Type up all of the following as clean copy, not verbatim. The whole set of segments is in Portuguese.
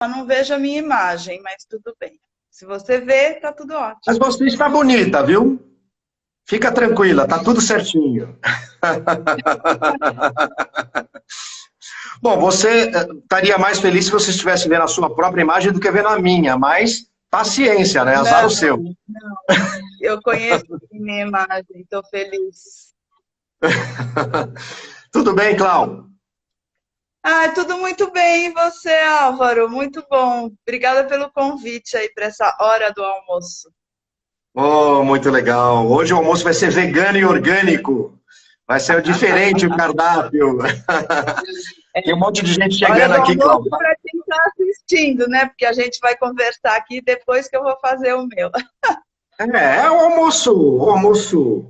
não vejo a minha imagem, mas tudo bem. Se você vê, tá tudo Mas ótimo. você está bonita, viu? Fica tranquila, tá tudo certinho. Bom, você estaria mais feliz se você estivesse vendo a sua própria imagem do que vendo a minha, mas paciência, né? Azar o Não, seu. não. Eu conheço a minha imagem, estou feliz. Tudo bem, Clau? Ah, tudo muito bem, e você, Álvaro? Muito bom. Obrigada pelo convite aí para essa hora do almoço. Oh, muito legal. Hoje o almoço vai ser vegano e orgânico. Vai ser diferente o cardápio. Tem um monte de gente Hora chegando do aqui, almoço Cláudio. para quem está assistindo, né? Porque a gente vai conversar aqui depois que eu vou fazer o meu. É um almoço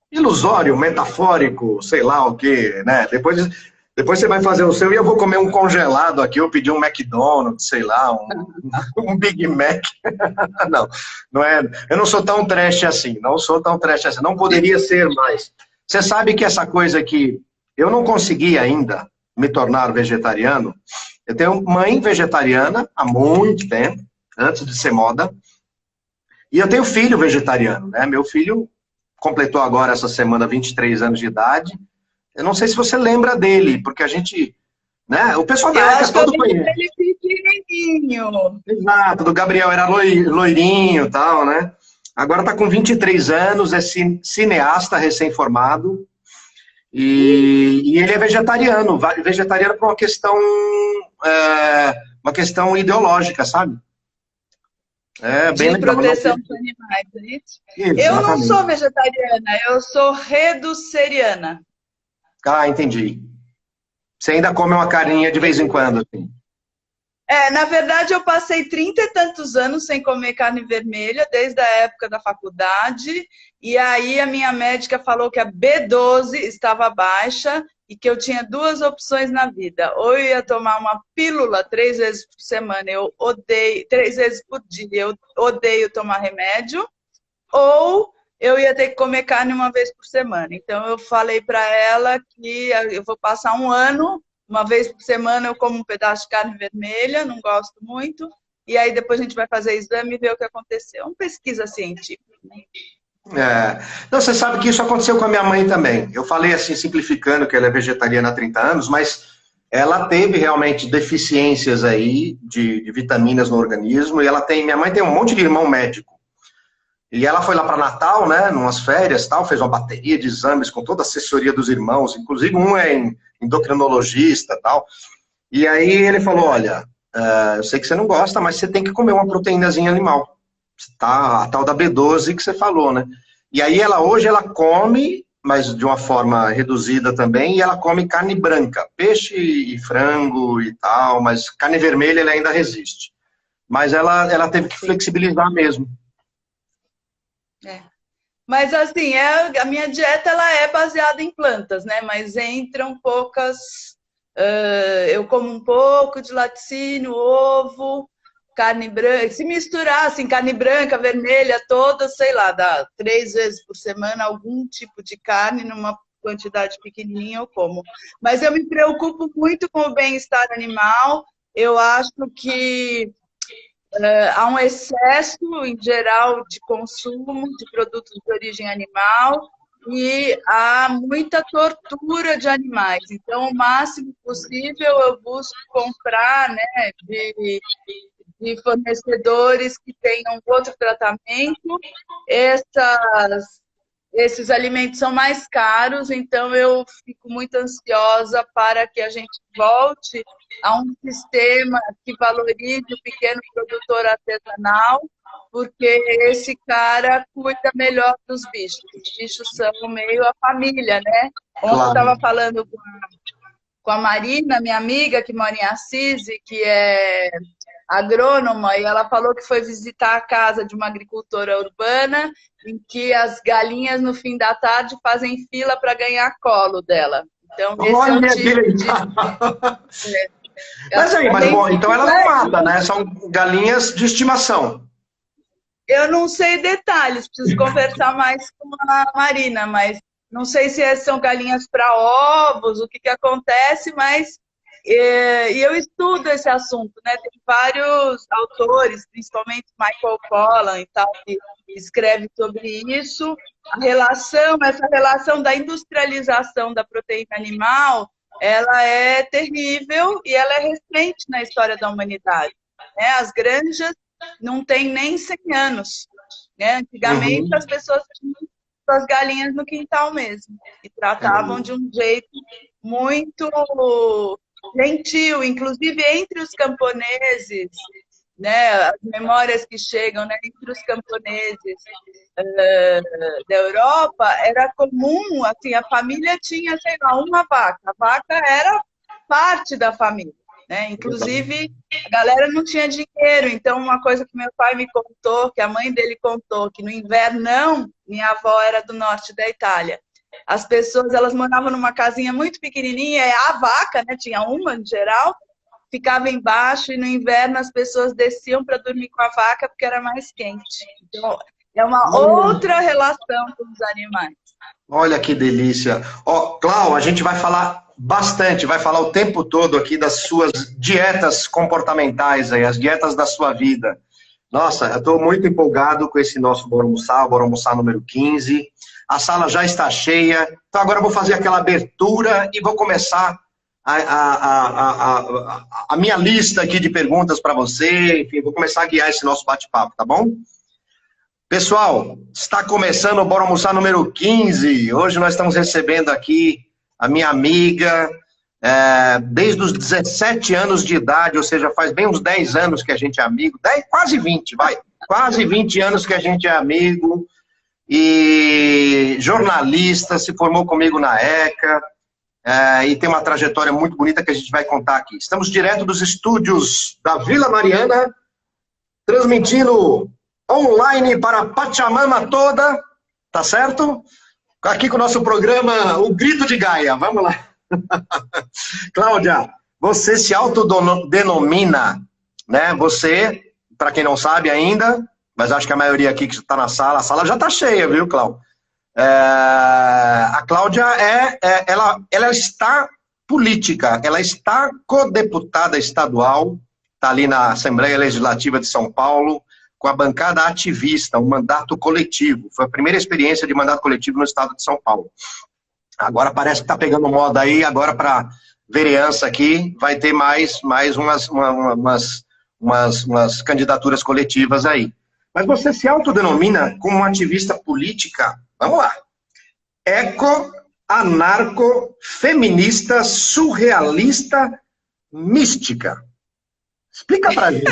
ilusório, metafórico, sei lá o quê, né? Depois você vai fazer o seu e eu vou comer um congelado aqui, eu pedi um McDonald's, sei lá, um Big Mac. Não, não é, eu não sou tão trash assim, não sou tão trash assim, não poderia ser mais. Você sabe que essa coisa que eu não consegui ainda me tornar vegetariano, eu tenho mãe vegetariana há muito tempo, antes de ser moda, e eu tenho filho vegetariano, né? Meu filho completou agora essa semana 23 anos de idade. Eu não sei se você lembra dele, porque a gente, né? O pessoal da Eu ECA acho que eu todo lembro conhece. dele pequenininho. Exato, do Gabriel era loirinho e tal, né? Agora tá com 23 anos, é cineasta recém-formado e ele é vegetariano, vegetariano por uma questão ideológica, sabe? É bem De legal. proteção dos animais, é isso? Eu não sou Exatamente. vegetariana, eu sou reduceriana. Ah, entendi. Você ainda come uma carninha de vez em quando, assim. Na verdade, eu passei 30 e tantos anos sem comer carne vermelha, desde a época da faculdade, e aí a minha médica falou que a B12 estava baixa e que eu tinha duas opções na vida. Ou eu ia tomar uma pílula 3 vezes por semana, eu odeio, 3 vezes por dia, eu odeio tomar remédio, ou eu ia ter que comer carne uma vez por semana. Então, eu falei para ela que eu vou passar um ano, uma vez por semana eu como um pedaço de carne vermelha, não gosto muito, e aí depois a gente vai fazer exame e ver o que aconteceu. Uma pesquisa científica. É. Não, você sabe que isso aconteceu com a minha mãe também. Eu falei assim, simplificando, que ela é vegetariana há 30 anos, mas ela teve realmente deficiências aí de vitaminas no organismo, e minha mãe tem um monte de irmão médico. E ela foi lá para Natal, né, numas férias, tal, fez uma bateria de exames com toda a assessoria dos irmãos, inclusive um é endocrinologista, tal. E aí ele falou, olha, eu sei que você não gosta, mas você tem que comer uma proteínazinha animal. Tá, a tal da B12 que você falou, né? E aí hoje ela come, mas de uma forma reduzida também, e ela come carne branca, peixe e frango e tal, mas carne vermelha ela ainda resiste. Mas ela teve que Sim. flexibilizar mesmo. É. Mas assim, a minha dieta ela é baseada em plantas, né? Mas entram poucas. Eu como um pouco de laticínio, ovo, carne branca. Se misturar assim, carne branca, vermelha, toda, sei lá, dá 3 vezes por semana algum tipo de carne numa quantidade pequenininha eu como. Mas eu me preocupo muito com o bem-estar animal. Eu acho que há um excesso, em geral, de consumo de produtos de origem animal e há muita tortura de animais. Então, o máximo possível eu busco comprar, né, de fornecedores que tenham outro tratamento. Esses alimentos são mais caros, então eu fico muito ansiosa para que a gente volte a um sistema que valorize o pequeno produtor artesanal, porque esse cara cuida melhor dos bichos. Os bichos são meio a família, né? Ontem eu Claro. estava falando com a Marina, minha amiga que mora em Assis, que é agrônoma, e ela falou que foi visitar a casa de uma agricultora urbana, em que as galinhas, no fim da tarde, fazem fila para ganhar colo dela. Então, esse é o Olha que tipo de... legal. Mas aí, mas Além bom, de então ela não mata, né? São galinhas de estimação. eu não sei detalhes, preciso conversar mais com a Marina, mas não sei se são galinhas para ovos, o que acontece, mas E eu estudo esse assunto, né? Tem vários autores, principalmente Michael Pollan e tal, que escreve sobre isso. Essa relação da industrialização da proteína animal, ela é terrível e ela é recente na história da humanidade, né? As granjas não têm nem 100 anos, né? Antigamente as pessoas tinham as galinhas no quintal mesmo e tratavam de um jeito muito gentil, inclusive entre os camponeses, né, as memórias que chegam, né, entre os camponeses da Europa, era comum, assim, a família tinha, sei lá, uma vaca. A vaca era parte da família, né? Inclusive, a galera não tinha dinheiro. Então, uma coisa que meu pai me contou, que a mãe dele contou, que no inverno, minha avó era do norte da Itália. As pessoas, elas moravam numa casinha muito pequenininha, a vaca, né, tinha uma em geral, ficava embaixo e no inverno as pessoas desciam para dormir com a vaca porque era mais quente. Então, é uma outra relação com os animais. Olha que delícia. Ó, Clau, a gente vai falar bastante, vai falar o tempo todo aqui das suas dietas comportamentais aí, as dietas da sua vida. Nossa, eu estou muito empolgado com esse nosso Bora Almoçar número 15. A sala já está cheia, então agora eu vou fazer aquela abertura e vou começar a minha lista aqui de perguntas para você, enfim, vou começar a guiar esse nosso bate-papo, tá bom? Pessoal, está começando o Bora Almoçar número 15. Hoje nós estamos recebendo aqui a minha amiga, desde os 17 anos de idade, ou seja, faz bem uns 10 anos que a gente é amigo, quase 20, vai, quase 20 anos que a gente é amigo, e jornalista, se formou comigo na ECA, e tem uma trajetória muito bonita que a gente vai contar aqui. Estamos direto dos estúdios da Vila Mariana, transmitindo online para a Pachamama toda, tá certo? Aqui com o nosso programa, o Grito de Gaia, vamos lá. Cláudia, você se autodenomina, né? Você, para quem não sabe ainda, mas acho que a maioria aqui que está na sala, a sala já está cheia, viu, Cláudia? A Cláudia, ela está política, ela está codeputada estadual, está ali na Assembleia Legislativa de São Paulo, com a bancada ativista, um mandato coletivo. Foi a primeira experiência de mandato coletivo no estado de São Paulo. Agora parece que está pegando moda aí, agora para vereança aqui, vai ter mais umas candidaturas coletivas aí. Mas você se autodenomina como uma ativista política, vamos lá, anarco, feminista, surrealista, mística. Explica pra gente.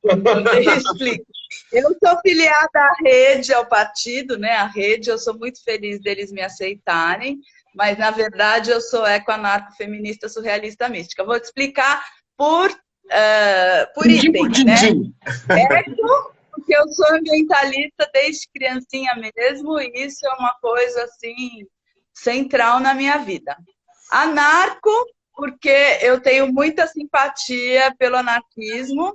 Eu explico. Eu sou filiada à Rede, ao partido, né? A Rede, eu sou muito feliz deles me aceitarem, mas, na verdade, eu sou eco-anarco-feminista, surrealista, mística. Vou te explicar por itens, né? Eco, porque eu sou ambientalista desde criancinha mesmo, e isso é uma coisa, assim, central na minha vida. Anarco, porque eu tenho muita simpatia pelo anarquismo.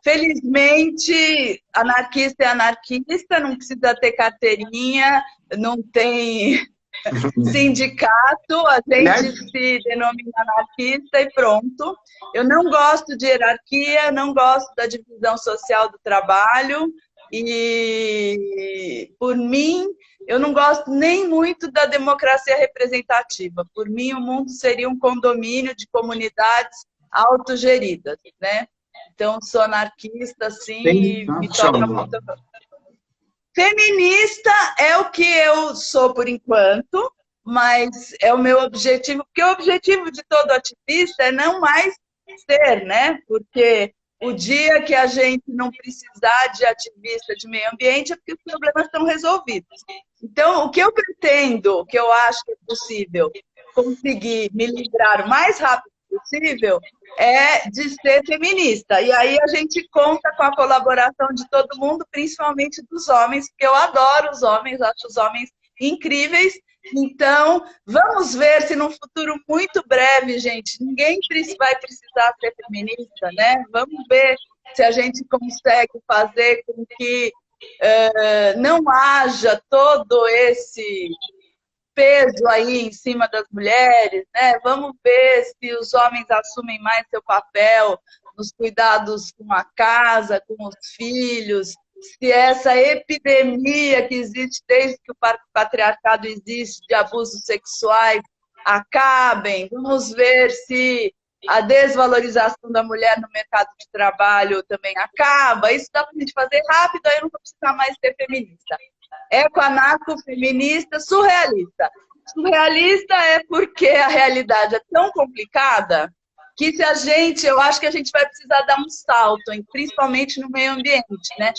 Felizmente, anarquista é anarquista, não precisa ter carteirinha, não tem sindicato, a gente se denomina anarquista e pronto. Eu não gosto de hierarquia, não gosto da divisão social do trabalho e, por mim, eu não gosto nem muito da democracia representativa. Por mim, o mundo seria um condomínio de comunidades autogeridas, né? Então, sou anarquista, assim, e me toca muito. Feminista é o que eu sou por enquanto, mas é o meu objetivo, porque o objetivo de todo ativista é não mais ser, né? Porque o dia que a gente não precisar de ativista de meio ambiente é porque os problemas estão resolvidos. Então, o que eu pretendo, o que eu acho que é possível conseguir me livrar o mais rápido possível, é de ser feminista. E aí a gente conta com a colaboração de todo mundo, principalmente dos homens, porque eu adoro os homens, acho os homens incríveis. Então, vamos ver se num futuro muito breve, gente, ninguém vai precisar ser feminista, né? Vamos ver se a gente consegue fazer com que não haja todo esse peso aí em cima das mulheres, né? Vamos ver se os homens assumem mais seu papel nos cuidados com a casa, com os filhos, se essa epidemia que existe desde que o patriarcado existe, de abusos sexuais, acabem. Vamos ver se a desvalorização da mulher no mercado de trabalho também acaba. Isso dá para a gente fazer rápido, aí não vou precisar mais ser feminista. Eco-anarco-feminista, surrealista. Surrealista é porque a realidade é tão complicada que eu acho que a gente vai precisar dar um salto, principalmente no meio ambiente, né?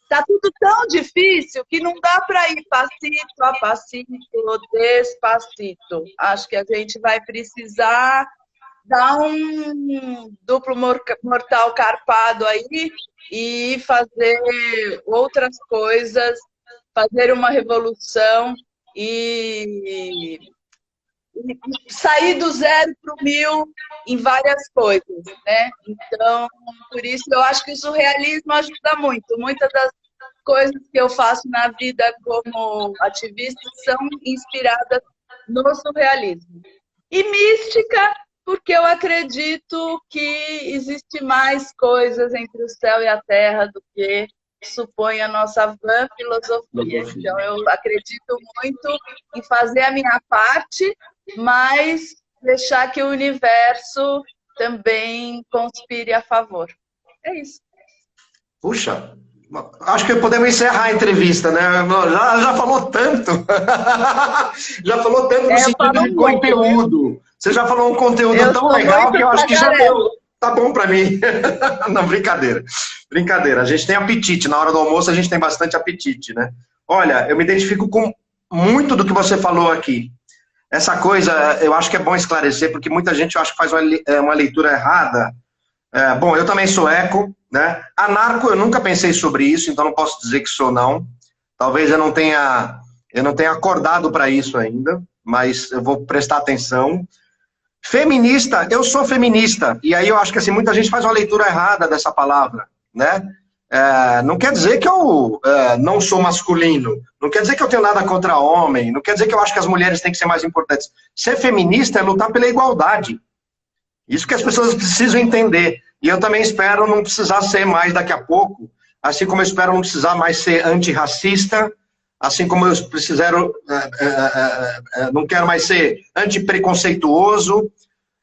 Tá tudo tão difícil que não dá para ir passito a passito, despacito. Acho que a gente vai precisar dar um duplo mortal carpado aí e fazer outras coisas, fazer uma revolução e sair do 0 para o 1000 em várias coisas, né? Então, por isso eu acho que o surrealismo ajuda muito. Muitas das coisas que eu faço na vida como ativista são inspiradas no surrealismo. E mística, porque eu acredito que existe mais coisas entre o céu e a terra do que supõe a nossa vã filosofia. Então, eu acredito muito em fazer a minha parte, mas deixar que o universo também conspire a favor. É isso. Puxa, acho que podemos encerrar a entrevista, né? Já falou tanto. Já falou tanto no sentido de conteúdo. Você já falou um conteúdo tão legal que eu acho que já deu. Tá bom para mim. Não, brincadeira. Brincadeira. A gente tem apetite. Na hora do almoço a gente tem bastante apetite, né? Olha, eu me identifico com muito do que você falou aqui. Essa coisa, eu acho que é bom esclarecer, porque muita gente, eu acho que faz uma leitura errada. Bom, eu também sou eco, né? Anarco, eu nunca pensei sobre isso, então não posso dizer que sou, não. Talvez eu não tenha acordado para isso ainda, mas eu vou prestar atenção. Feminista, eu sou feminista, e aí eu acho que assim, muita gente faz uma leitura errada dessa palavra, né? Não quer dizer que eu não sou masculino, não quer dizer que eu tenho nada contra homem, não quer dizer que eu acho que as mulheres têm que ser mais importantes. Ser feminista é lutar pela igualdade. Isso que as pessoas precisam entender. E eu também espero não precisar ser mais daqui a pouco, assim como eu espero não precisar mais ser antirracista, assim como eu não quero mais ser antipreconceituoso.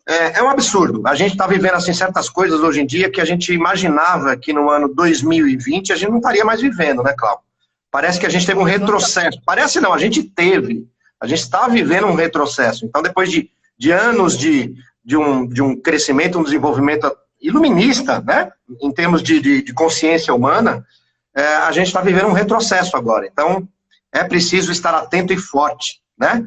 É um absurdo. A gente está vivendo assim, certas coisas hoje em dia que a gente imaginava que no ano 2020 a gente não estaria mais vivendo, né, Cláudio? Parece que a gente teve um retrocesso. Parece não, a gente teve. A gente está vivendo um retrocesso. Então, depois de anos de um crescimento, um desenvolvimento iluminista, né, em termos de consciência humana, a gente está vivendo um retrocesso agora. Então, é preciso estar atento e forte, né?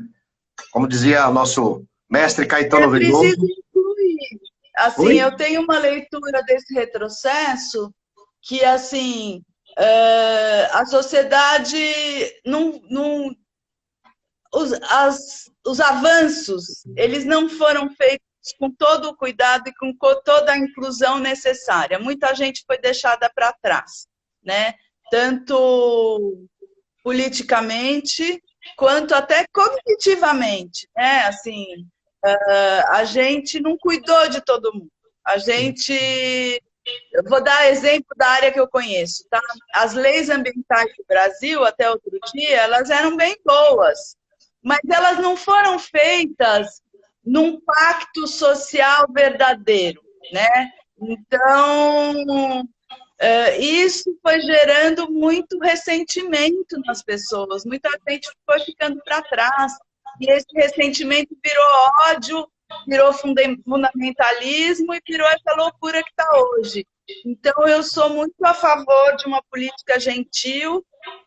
Como dizia o nosso mestre Caetano Veloso. É preciso incluir. Assim, Oi? eu tenho uma leitura desse retrocesso que, assim, a sociedade os avanços, eles não foram feitos com todo o cuidado e com toda a inclusão necessária. Muita gente foi deixada para trás, né? Tanto politicamente, quanto até cognitivamente, né? Assim, a gente não cuidou de todo mundo. Eu vou dar exemplo da área que eu conheço, tá? As leis ambientais do Brasil, até outro dia, elas eram bem boas, mas elas não foram feitas num pacto social verdadeiro, né? Então, isso foi gerando muito ressentimento nas pessoas, muita gente foi ficando para trás, e esse ressentimento virou ódio, virou fundamentalismo e virou essa loucura que está hoje. Então, eu sou muito a favor de uma política gentil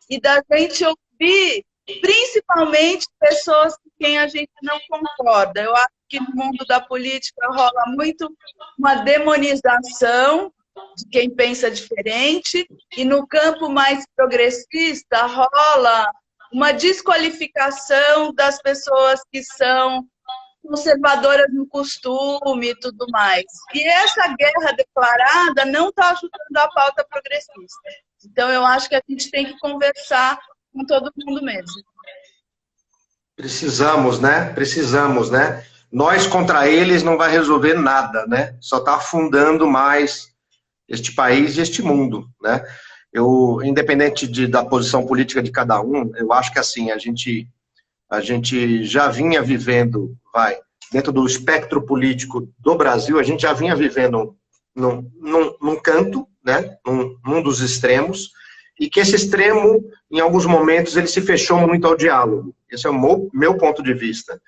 e da gente ouvir, principalmente, pessoas com quem a gente não concorda. Eu acho que no mundo da política rola muito uma demonização de quem pensa diferente, e no campo mais progressista rola uma desqualificação das pessoas que são conservadoras no costume e tudo mais. E essa guerra declarada não está ajudando a pauta progressista. Então, eu acho que a gente tem que conversar com todo mundo mesmo. Precisamos, né? Precisamos, né? Nós contra eles não vai resolver nada, né? Só está afundando mais este país e este mundo, né? Eu, independente da posição política de cada um, eu acho que assim, a gente já vinha vivendo, dentro do espectro político do Brasil, a gente já vinha vivendo num canto, né? Num dos extremos, e que esse extremo, em alguns momentos, ele se fechou muito ao diálogo. Esse é o meu ponto de vista.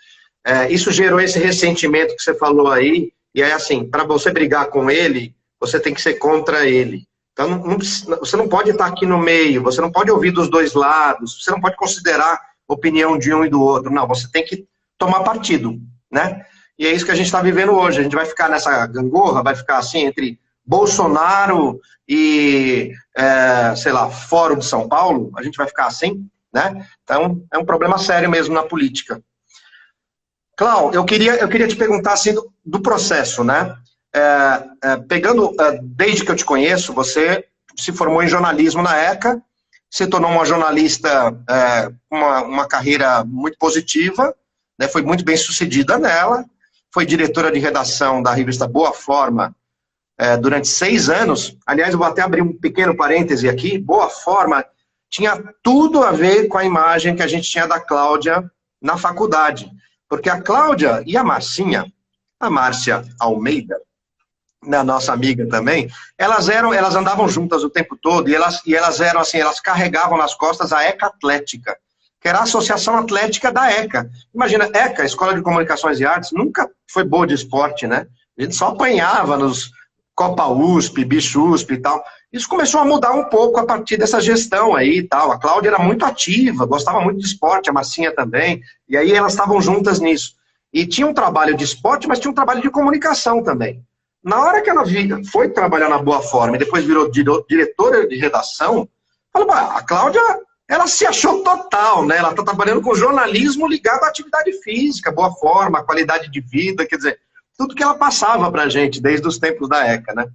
Isso gerou esse ressentimento que você falou aí, e é assim, para você brigar com ele, você tem que ser contra ele. Então, você não pode estar aqui no meio, você não pode ouvir dos dois lados, você não pode considerar a opinião de um e do outro, não, você tem que tomar partido, né? E é isso que a gente está vivendo hoje, a gente vai ficar nessa gangorra, vai ficar assim, entre Bolsonaro e, sei lá, Fórum de São Paulo, a gente vai ficar assim, né? Então, é um problema sério mesmo na política. Clau, eu queria te perguntar assim do processo, né? Desde que eu te conheço, você se formou em jornalismo na ECA, se tornou uma jornalista com uma carreira muito positiva, né? Foi muito bem sucedida nela, foi diretora de redação da revista Boa Forma durante 6 anos. Aliás, eu vou até abrir um pequeno parêntese aqui. Boa Forma tinha tudo a ver com a imagem que a gente tinha da Cláudia na faculdade. Porque a Cláudia e a Marcinha, a Márcia Almeida, né, nossa amiga também, elas andavam juntas o tempo todo, e elas eram assim, elas carregavam nas costas a ECA Atlética, que era a Associação Atlética da ECA. Imagina, ECA, Escola de Comunicações e Artes, nunca foi boa de esporte, né? A gente só apanhava nos Copa USP, Bicho USP e tal. Isso começou a mudar um pouco a partir dessa gestão aí e tal. A Cláudia era muito ativa, gostava muito de esporte, a Marcinha também, e aí elas estavam juntas nisso. E tinha um trabalho de esporte, mas tinha um trabalho de comunicação também. Na hora que ela foi trabalhar na Boa Forma e depois virou diretora de redação, falou, a Cláudia, ela se achou total, né? Ela está trabalhando com jornalismo ligado à atividade física, boa forma, qualidade de vida, quer dizer, tudo que ela passava para a gente desde os tempos da ECA, né?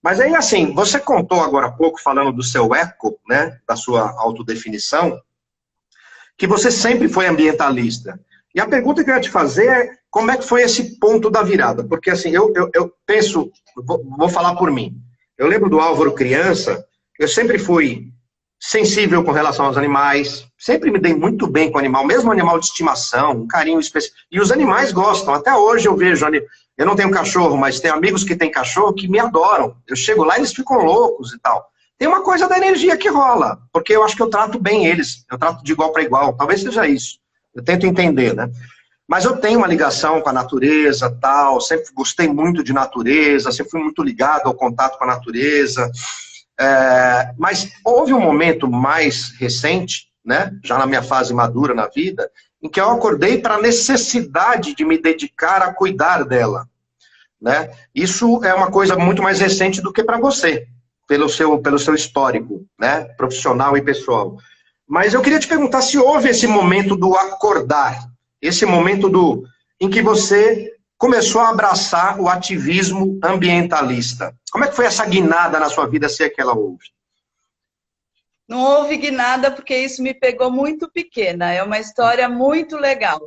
Mas aí, assim, você contou agora há pouco, falando do seu eco, né, da sua autodefinição, que você sempre foi ambientalista. E a pergunta que eu ia te fazer é, como é que foi esse ponto da virada? Porque, assim, eu penso, vou falar por mim. Eu lembro do Álvaro criança, eu sempre fui sensível com relação aos animais, sempre me dei muito bem com o animal, mesmo animal de estimação, um carinho especial. E os animais gostam, até hoje eu vejo, eu não tenho cachorro, mas tenho amigos que têm cachorro que me adoram. Eu chego lá e eles ficam loucos e tal. Tem uma coisa da energia que rola, porque eu acho que eu trato bem eles, eu trato de igual para igual, talvez seja isso. Eu tento entender, né? Mas eu tenho uma ligação com a natureza, tal, sempre gostei muito de natureza, sempre fui muito ligado ao contato com a natureza. Mas houve um momento mais recente, né, já na minha fase madura na vida, em que eu acordei para a necessidade de me dedicar a cuidar dela, né? Isso é uma coisa muito mais recente do que para você, pelo seu histórico, né, profissional e pessoal. Mas eu queria te perguntar se houve esse momento do acordar, esse momento em que você começou a abraçar o ativismo ambientalista. Como é que foi essa guinada na sua vida, se é que ela houve? Não houve guinada porque isso me pegou muito pequena. É uma história muito legal.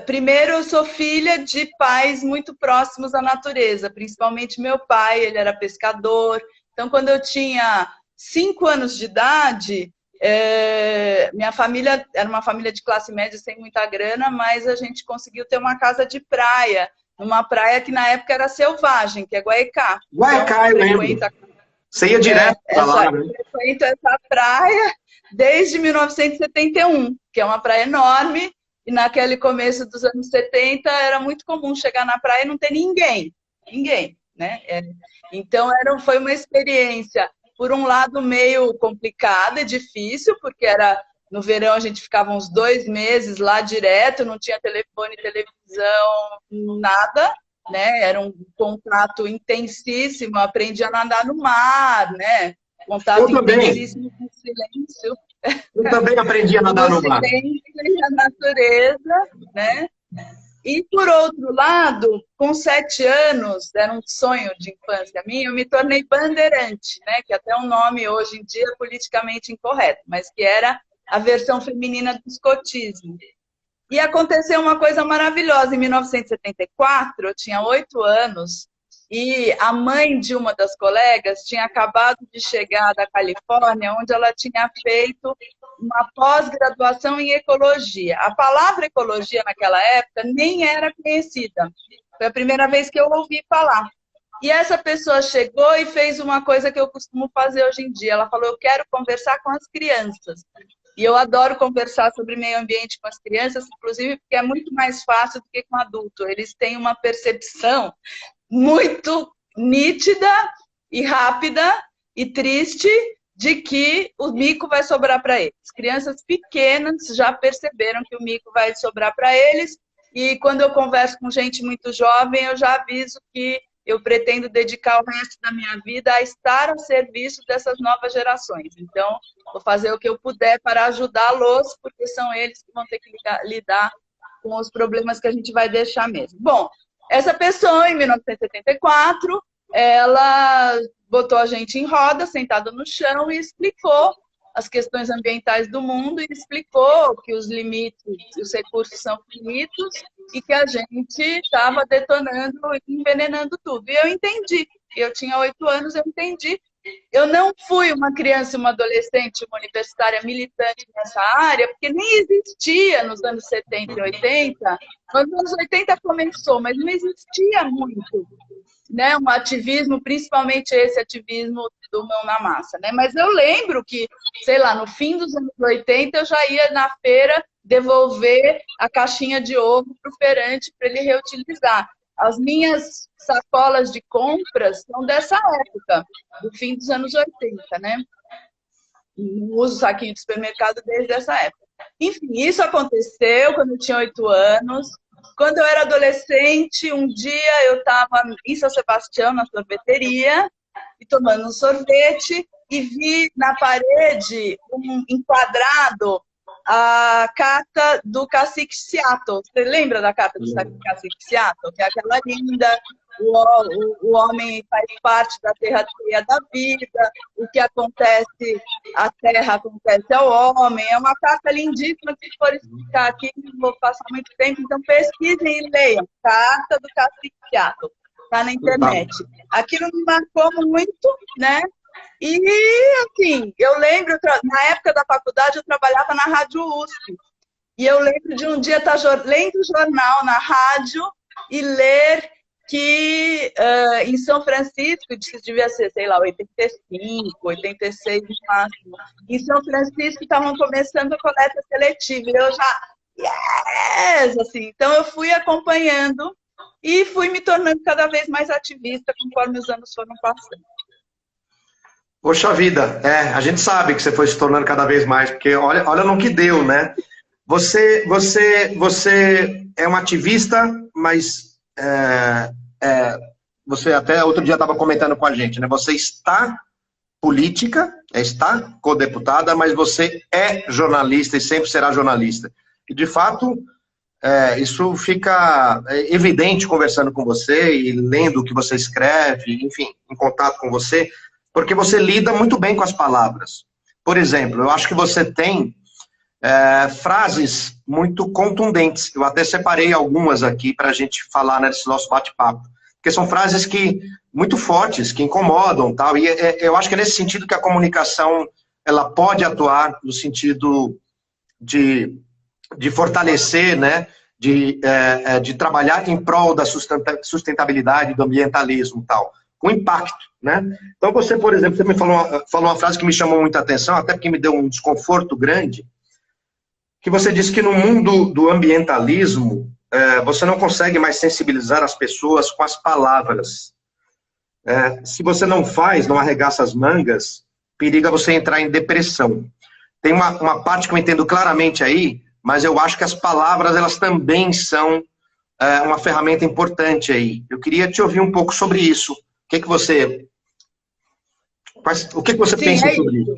Primeiro, eu sou filha de pais muito próximos à natureza, principalmente meu pai, ele era pescador. Então, quando eu tinha 5 anos de idade, minha família era uma família de classe média sem muita grana, mas a gente conseguiu ter uma casa de praia, numa praia que na época era selvagem, que é Guaicá. Guaicá, então, eu lembro. Você ia direto para lá, né? Eu frequento essa praia desde 1971, que é uma praia enorme, e naquele começo dos anos 70 era muito comum chegar na praia e não ter ninguém, né? Então foi uma experiência, por um lado, meio complicada e difícil, porque no verão a gente ficava uns 2 meses lá direto, não tinha telefone, televisão, nada, né? Era um contato intensíssimo, aprendi a nadar no mar, né? Contato intensíssimo com o silêncio. Eu também aprendi a nadar no mar. O silêncio e a natureza, né? E, por outro lado, com 7 anos, era um sonho de infância minha, eu me tornei bandeirante, né? Que até é um nome hoje em dia politicamente incorreto, mas que era a versão feminina do escotismo. E aconteceu uma coisa maravilhosa. Em 1974, eu tinha 8 anos, e a mãe de uma das colegas tinha acabado de chegar da Califórnia, onde ela tinha feito uma pós-graduação em ecologia. A palavra ecologia naquela época nem era conhecida. Foi a primeira vez que eu ouvi falar. E essa pessoa chegou e fez uma coisa que eu costumo fazer hoje em dia. Ela falou, eu quero conversar com as crianças. E eu adoro conversar sobre meio ambiente com as crianças, inclusive porque é muito mais fácil do que com adulto. Eles têm uma percepção muito nítida e rápida e triste de que o mico vai sobrar para eles. Crianças pequenas já perceberam que o mico vai sobrar para eles, e quando eu converso com gente muito jovem, eu já aviso que eu pretendo dedicar o resto da minha vida a estar a serviço dessas novas gerações. Então, vou fazer o que eu puder para ajudá-los, porque são eles que vão ter que lidar com os problemas que a gente vai deixar mesmo. Bom, essa pessoa, em 1974, ela botou a gente em roda, sentado no chão, e explicou as questões ambientais do mundo, e explicou que os limites, os recursos são finitos, e que a gente estava detonando e envenenando tudo. E eu entendi. Eu tinha 8 anos, eu entendi. Eu não fui uma criança, uma adolescente, uma universitária militante nessa área, porque nem existia nos anos 70 e 80. Nos anos 80 começou, mas não existia muito, né, um ativismo, principalmente esse ativismo do mão na massa, né? Mas eu lembro que, sei lá, no fim dos anos 80, eu já ia na feira devolver a caixinha de ovo para o feirante para ele reutilizar. As minhas sacolas de compras são dessa época, do fim dos anos 80, né? Não uso saquinho de supermercado desde essa época. Enfim, isso aconteceu quando eu tinha 8 anos. Quando eu era adolescente, um dia eu estava em São Sebastião, na sorveteria, e tomando um sorvete, e vi na parede um enquadrado a carta do Cacique Seattle. Você lembra da carta do Cacique Seattle? Que é aquela linda, o homem faz parte da terra da vida, o que acontece, a terra acontece ao homem. É uma carta lindíssima, se for explicar aqui, não vou passar muito tempo, então pesquisem e leiam. Carta do Cacique Seattle, está na internet. Aquilo me marcou muito, né? E, assim, eu lembro, na época da faculdade, eu trabalhava na Rádio USP. E eu lembro de um dia estar lendo o jornal na rádio e ler que em São Francisco, devia ser, sei lá, 85, 86 no máximo, em São Francisco estavam começando a coleta seletiva. E eu já, yes! Assim, então eu fui acompanhando e fui me tornando cada vez mais ativista conforme os anos foram passando. Poxa vida, a gente sabe que você foi se tornando cada vez mais, porque olha no que deu, né? Você é um ativista, mas você até outro dia estava comentando com a gente, né? Você está política, está co-deputada, mas você é jornalista e sempre será jornalista. E, de fato, isso fica evidente conversando com você e lendo o que você escreve, enfim, em contato com você, porque você lida muito bem com as palavras. Por exemplo, eu acho que você tem frases muito contundentes. Eu até separei algumas aqui para a gente falar nesse nosso bate-papo. Porque são frases muito fortes, que incomodam, tal. E eu acho que é nesse sentido que a comunicação ela pode atuar, no sentido de fortalecer, né? De trabalhar em prol da sustentabilidade, do ambientalismo, tal, com impacto. Né? Então, você, por exemplo, você me falou uma frase que me chamou muita atenção, até porque me deu um desconforto grande, que você disse que no mundo do ambientalismo, você não consegue mais sensibilizar as pessoas com as palavras. Se você não arregaça as mangas, periga você entrar em depressão. Tem uma parte que eu entendo claramente aí, mas eu acho que as palavras, elas também são uma ferramenta importante aí. Eu queria te ouvir um pouco sobre isso. O que você pensa sobre isso?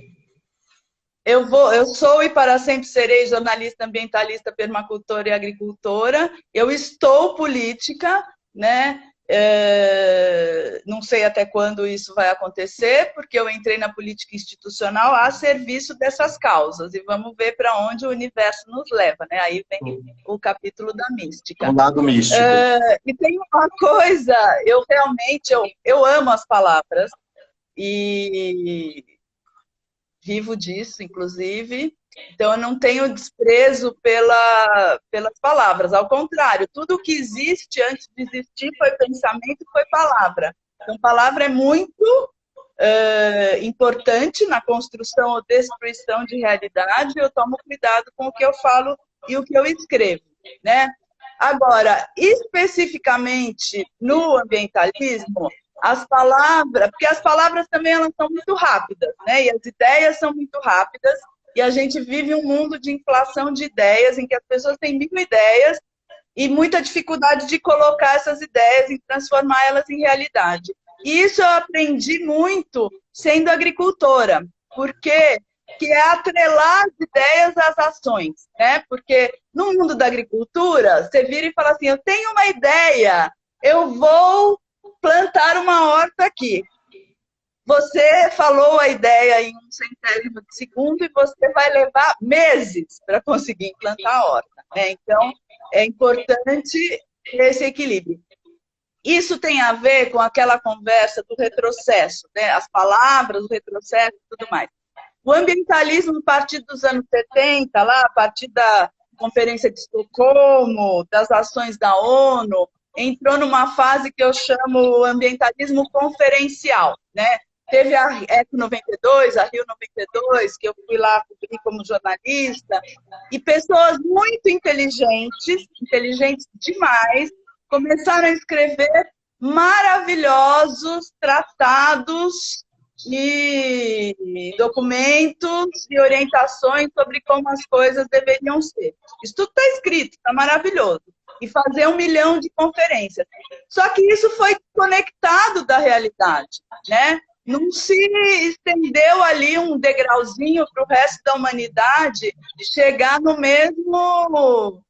Eu sou e para sempre serei jornalista ambientalista, permacultora e agricultora. Eu estou política, né? Não sei até quando isso vai acontecer, porque eu entrei na política institucional a serviço dessas causas, e vamos ver para onde o universo nos leva, né? Aí vem o capítulo da mística. Um lado místico. E tem uma coisa, eu realmente, eu amo as palavras, e vivo disso, inclusive. Então, eu não tenho desprezo pelas palavras. Ao contrário, tudo que existe antes de existir foi pensamento, foi palavra. Então, palavra é muito importante na construção ou destruição de realidade. Eu tomo cuidado com o que eu falo e o que eu escrevo, né? Agora, especificamente no ambientalismo, as palavras, porque as palavras também elas são muito rápidas, né? E as ideias são muito rápidas, e a gente vive um mundo de inflação de ideias, em que as pessoas têm 1000 ideias e muita dificuldade de colocar essas ideias e transformar elas em realidade. E isso eu aprendi muito sendo agricultora, porque que é atrelar as ideias às ações, né? Porque no mundo da agricultura, você vira e fala assim, eu tenho uma ideia, eu vou plantar uma horta aqui. Você falou a ideia em 1/100 de segundo e você vai levar meses para conseguir implantar a horta, né? Então, é importante esse equilíbrio. Isso tem a ver com aquela conversa do retrocesso, né? As palavras, o retrocesso e tudo mais. O ambientalismo, a partir dos anos 70, lá, a partir da Conferência de Estocolmo, das ações da ONU, entrou numa fase que eu chamo ambientalismo conferencial, né? Teve a Eco 92, a Rio 92, que eu fui lá cobrir como jornalista, e pessoas muito inteligentes, inteligentes demais, começaram a escrever maravilhosos tratados e documentos e orientações sobre como as coisas deveriam ser. Isso tudo está escrito, está maravilhoso. E fazer 1 milhão de conferências. Só que isso foi conectado da realidade, né? Não se estendeu ali um degrauzinho para o resto da humanidade chegar no mesmo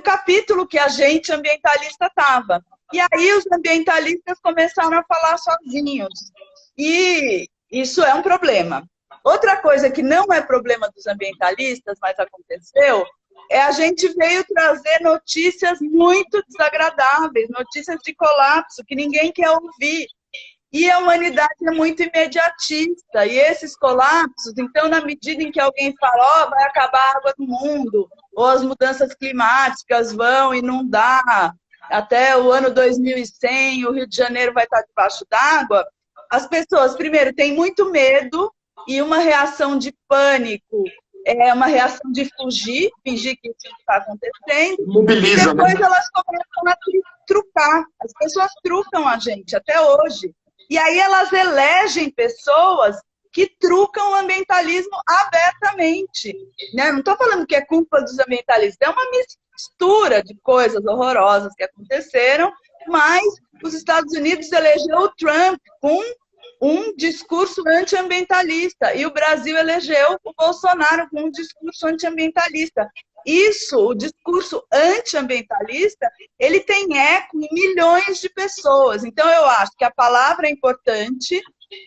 capítulo que a gente ambientalista estava. E aí os ambientalistas começaram a falar sozinhos. E isso é um problema. Outra coisa que não é problema dos ambientalistas, mas aconteceu, a gente veio trazer notícias muito desagradáveis, notícias de colapso que ninguém quer ouvir. E a humanidade é muito imediatista. E esses colapsos, então, na medida em que alguém fala, vai acabar a água do mundo, ou as mudanças climáticas vão inundar, até o ano 2100, o Rio de Janeiro vai estar debaixo d'água, as pessoas, primeiro, têm muito medo e uma reação de pânico, é uma reação de fugir, fingir que isso não está acontecendo. Mobiliza, e depois elas começam a trucar. As pessoas trucam a gente, até hoje. E aí elas elegem pessoas que trucam o ambientalismo abertamente. Né? Não estou falando que é culpa dos ambientalistas, é uma mistura de coisas horrorosas que aconteceram, mas os Estados Unidos elegeu o Trump com um discurso antiambientalista e o Brasil elegeu o Bolsonaro com um discurso antiambientalista. Isso, o discurso antiambientalista, ele tem eco em milhões de pessoas. Então, eu acho que a palavra é importante,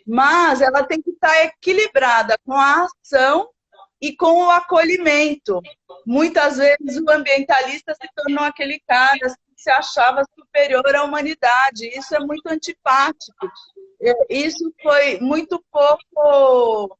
mas ela tem que estar equilibrada com a ação e com o acolhimento. Muitas vezes o ambientalista se tornou aquele cara que se achava superior à humanidade. Isso é muito antipático. Isso foi muito pouco,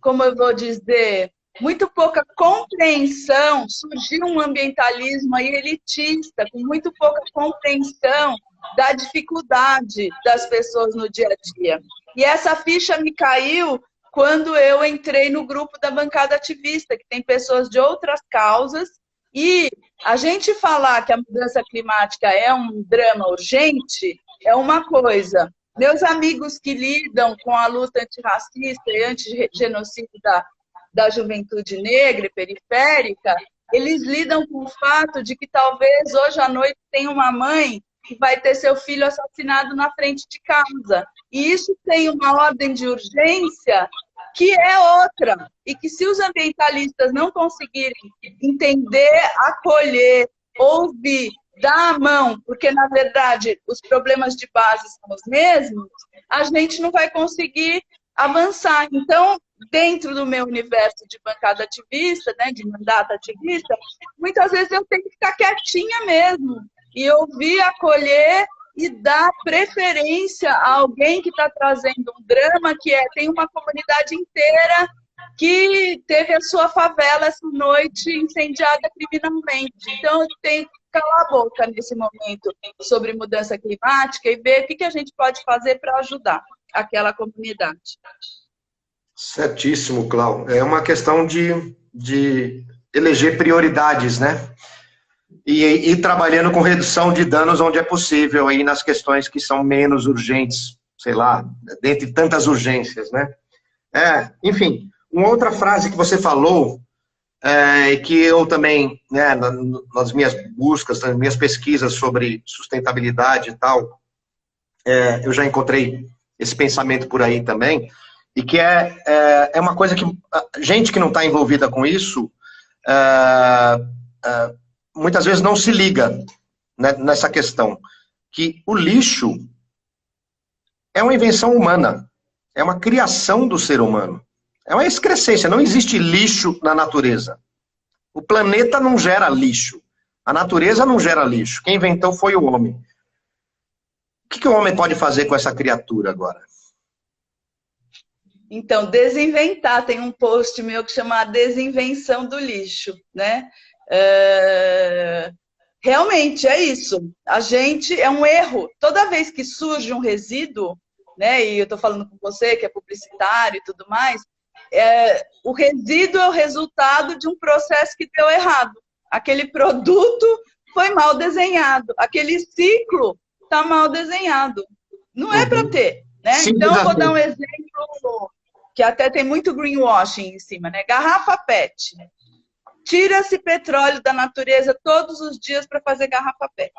como eu vou dizer, muito pouca compreensão. Surgiu um ambientalismo aí elitista, com muito pouca compreensão da dificuldade das pessoas no dia a dia. E essa ficha me caiu quando eu entrei no grupo da bancada ativista, que tem pessoas de outras causas, e a gente falar que a mudança climática é um drama urgente é uma coisa. Meus amigos que lidam com a luta antirracista e antigenocídio da juventude negra e periférica, eles lidam com o fato de que talvez hoje à noite tenha uma mãe que vai ter seu filho assassinado na frente de casa. E isso tem uma ordem de urgência que é outra. E que se os ambientalistas não conseguirem entender, acolher, ouvir, dar a mão, porque, na verdade, os problemas de base são os mesmos, a gente não vai conseguir avançar. Então, dentro do meu universo de bancada ativista, né, de mandato ativista, muitas vezes eu tenho que ficar quietinha mesmo e ouvir, acolher e dar preferência a alguém que está trazendo um drama que tem uma comunidade inteira que teve a sua favela essa noite incendiada criminalmente. Então, eu tenho que calar a boca nesse momento sobre mudança climática e ver o que a gente pode fazer para ajudar aquela comunidade. Certíssimo, Clau. É uma questão de eleger prioridades, né? E ir trabalhando com redução de danos onde é possível, aí nas questões que são menos urgentes, sei lá, dentre tantas urgências, né? Enfim, uma outra frase que você falou, que eu também, né, nas minhas buscas, nas minhas pesquisas sobre sustentabilidade e tal, eu já encontrei esse pensamento por aí também, e que é uma coisa que gente que não está envolvida com isso muitas vezes não se liga, né, nessa questão, que o lixo é uma invenção humana, é uma criação do ser humano, é uma excrescência, não existe lixo na natureza. O planeta não gera lixo, a natureza não gera lixo, quem inventou foi o homem. O que o homem pode fazer com essa criatura agora? Então, desinventar, tem um post meu que chama a desinvenção do lixo, né? Realmente é isso. A gente é um erro. Toda vez que surge um resíduo, né? E eu estou falando com você que é publicitário e tudo mais, o resíduo é o resultado de um processo que deu errado. Aquele produto foi mal desenhado. Aquele ciclo está mal desenhado. Não é para ter, né? Sim, então, eu vou dar um exemplo que até tem muito greenwashing em cima, né? Garrafa PET. Tira-se petróleo da natureza todos os dias para fazer garrafa PET.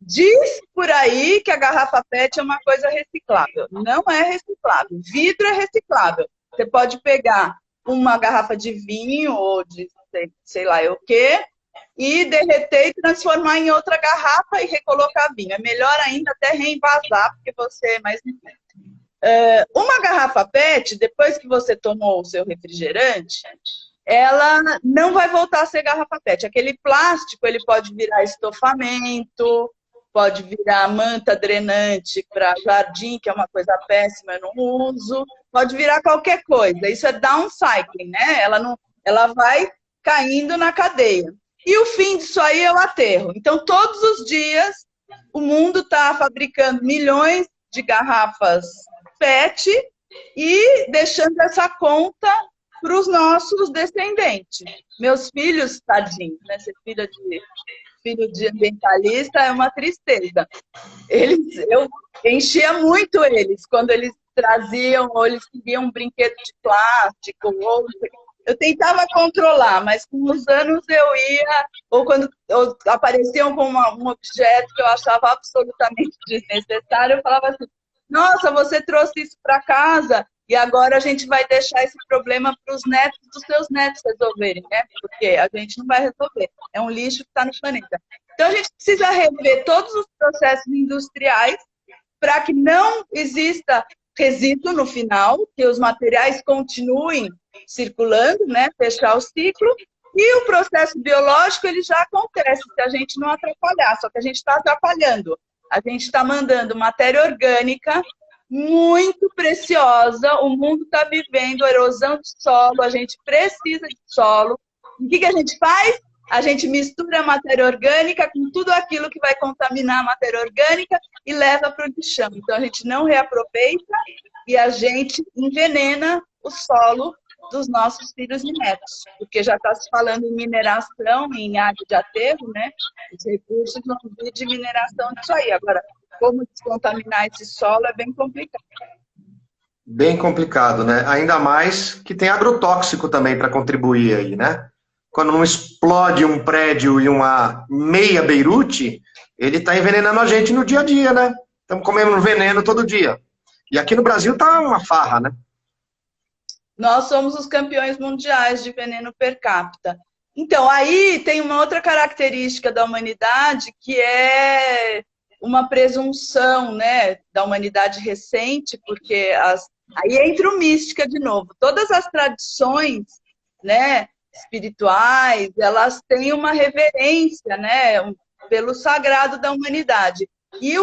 Diz por aí que a garrafa PET é uma coisa reciclável. Não é reciclável. Vidro é reciclável. Você pode pegar uma garrafa de vinho ou de sei lá o quê e derreter e transformar em outra garrafa e recolocar vinho. É melhor ainda até reenvasar, porque você é mais... uma garrafa PET, depois que você tomou o seu refrigerante, ela não vai voltar a ser garrafa PET. Aquele plástico, ele pode virar estofamento, pode virar manta drenante para jardim, que é uma coisa péssima, eu não uso, pode virar qualquer coisa. Isso é downcycling, né? Ela vai caindo na cadeia. E o fim disso aí é o aterro. Então, todos os dias, o mundo está fabricando milhões de garrafas PET e deixando essa conta para os nossos descendentes. Meus filhos, tadinhos, né? Ser filho de ambientalista é uma tristeza. Eu enchia muito eles quando eles traziam ou eles queriam um brinquedo de plástico. Eu tentava controlar, mas com os anos eu ia, ou quando apareciam com um objeto que eu achava absolutamente desnecessário, eu falava assim, nossa, você trouxe isso para casa e agora a gente vai deixar esse problema para os netos dos seus netos resolverem, né? Porque a gente não vai resolver. É um lixo que está no planeta. Então, a gente precisa rever todos os processos industriais para que não exista resíduo no final, que os materiais continuem circulando, né? Fechar o ciclo. E o processo biológico, ele já acontece, se a gente não atrapalhar. Só que a gente está atrapalhando. A gente está mandando matéria orgânica muito preciosa, o mundo está vivendo erosão de solo, a gente precisa de solo. O que a gente faz? A gente mistura a matéria orgânica com tudo aquilo que vai contaminar a matéria orgânica e leva para o lixão. Então, a gente não reaproveita e a gente envenena o solo dos nossos filhos e netos, porque já está se falando em mineração, em área de aterro, né? Os recursos vão vir de mineração disso aí. Agora, como descontaminar esse solo é bem complicado. Bem complicado, né? Ainda mais que tem agrotóxico também para contribuir aí, né? Quando não explode um prédio e uma meia Beirute, ele está envenenando a gente no dia a dia, né? Estamos comendo veneno todo dia. E aqui no Brasil tá uma farra, né? Nós somos os campeões mundiais de veneno per capita. Então, aí tem uma outra característica da humanidade, que é uma presunção, né, da humanidade recente, porque aí entra o mística de novo. Todas as tradições, né, espirituais, elas têm uma reverência, né, pelo sagrado da humanidade. E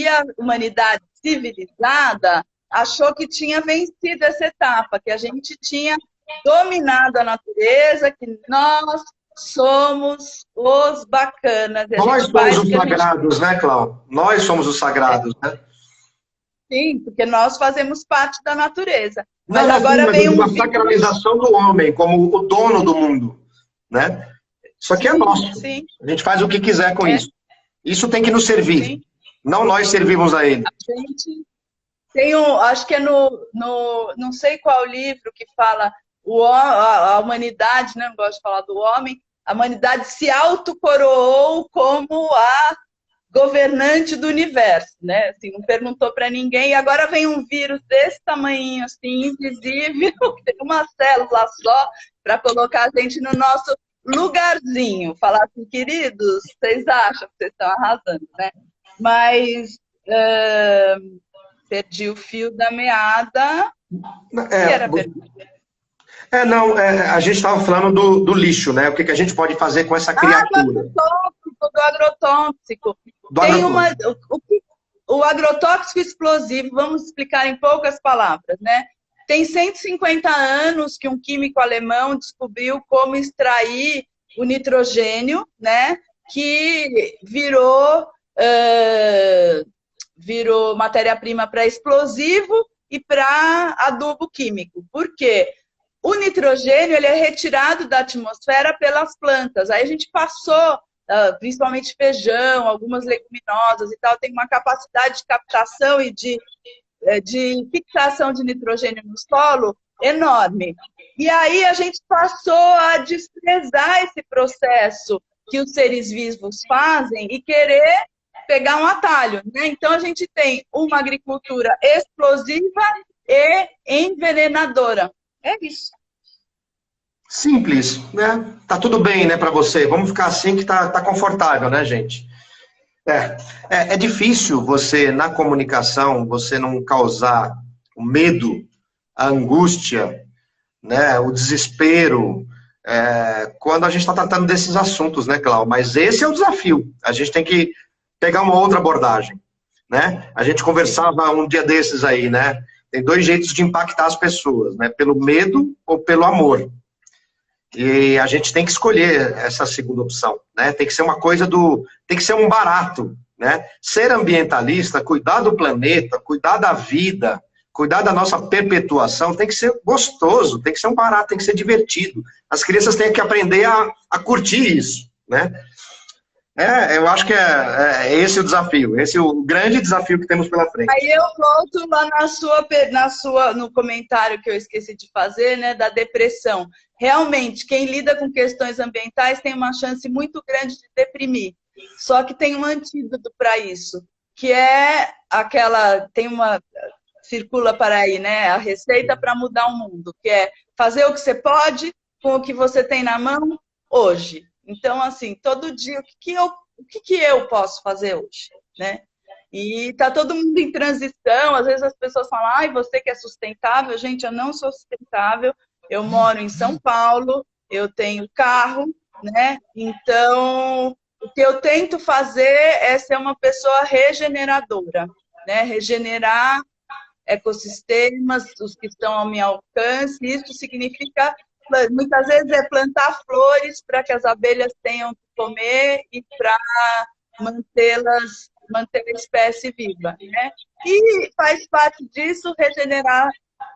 a humanidade civilizada achou que tinha vencido essa etapa, que a gente tinha dominado a natureza, que nós somos os bacanas. Nós somos os sagrados, né, Cláudio? Nós somos os sagrados, né? Sim, porque nós fazemos parte da natureza. Mas agora vem uma sacralização do homem como o dono do mundo, né? Isso aqui é nosso. Sim. A gente faz o que quiser com isso. Isso tem que nos servir. Sim. Não nós servimos a ele. A gente tem acho que é não sei qual livro que fala a humanidade, né? Não gosto de falar do homem. A humanidade se autocoroou como a governante do universo, né? Assim, não perguntou para ninguém, e agora vem um vírus desse tamanhinho, assim, invisível, tem uma célula só, para colocar a gente no nosso lugarzinho. Falar assim, queridos, vocês acham que vocês estão arrasando, né? Mas perdi o fio da meada. Que era a pergunta? A gente estava falando do lixo, né? O que a gente pode fazer com essa criatura. Do agrotóxico. O agrotóxico explosivo, vamos explicar em poucas palavras, né? Tem 150 anos que um químico alemão descobriu como extrair o nitrogênio, né? Que virou matéria-prima para explosivo e para adubo químico. Por quê? O nitrogênio ele é retirado da atmosfera pelas plantas. Aí a gente passou, principalmente feijão, algumas leguminosas e tal, tem uma capacidade de captação e de fixação de nitrogênio no solo enorme. E aí a gente passou a desprezar esse processo que os seres vivos fazem e querer pegar um atalho, né? Então a gente tem uma agricultura explosiva e envenenadora. É isso. Simples, né? Tá tudo bem, né, para você. Vamos ficar assim que tá confortável, né, gente? É difícil você, na comunicação, você não causar o medo, a angústia, né, o desespero, quando a gente está tratando desses assuntos, né, Cláudio? Mas esse é o desafio. A gente tem que pegar uma outra abordagem, né? A gente conversava um dia desses aí, né? Tem dois jeitos de impactar as pessoas, né? Pelo medo ou pelo amor. E a gente tem que escolher essa segunda opção, né? Tem que ser uma coisa tem que ser um barato, né? Ser ambientalista, cuidar do planeta, cuidar da vida, cuidar da nossa perpetuação, tem que ser gostoso, tem que ser um barato, tem que ser divertido. As crianças têm que aprender a curtir isso, né? Eu acho que esse o desafio, esse é o grande desafio que temos pela frente. Aí eu volto lá no comentário que eu esqueci de fazer, né, da depressão. Realmente, quem lida com questões ambientais tem uma chance muito grande de deprimir. Só que tem um antídoto para isso, que é circula para aí, né, a receita para mudar o mundo, que é fazer o que você pode com o que você tem na mão hoje. Então, assim, todo dia, o que eu posso fazer hoje, né? E tá todo mundo em transição, às vezes as pessoas falam, ai, você que é sustentável. Gente, eu não sou sustentável, eu moro em São Paulo, eu tenho carro, né? Então, o que eu tento fazer é ser uma pessoa regeneradora, né? Regenerar ecossistemas, os que estão ao meu alcance. Isso significa, muitas vezes, plantar flores para que as abelhas tenham que comer e para manter a espécie viva, né? E faz parte disso regenerar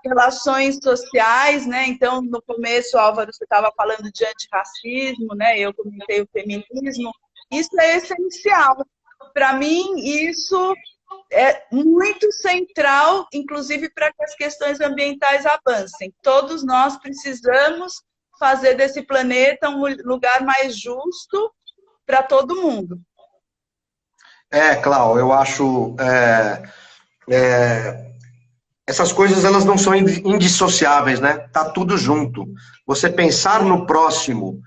relações sociais, né? Então, no começo, Álvaro, você estava falando de antirracismo, né? Eu comentei o feminismo. Isso é essencial. Para mim, isso é muito central, inclusive para que as questões ambientais avancem. Todos nós precisamos fazer desse planeta um lugar mais justo para todo mundo. Cláudio, eu acho... essas coisas, elas não são indissociáveis, né? Tá tudo junto. Você pensar no próximo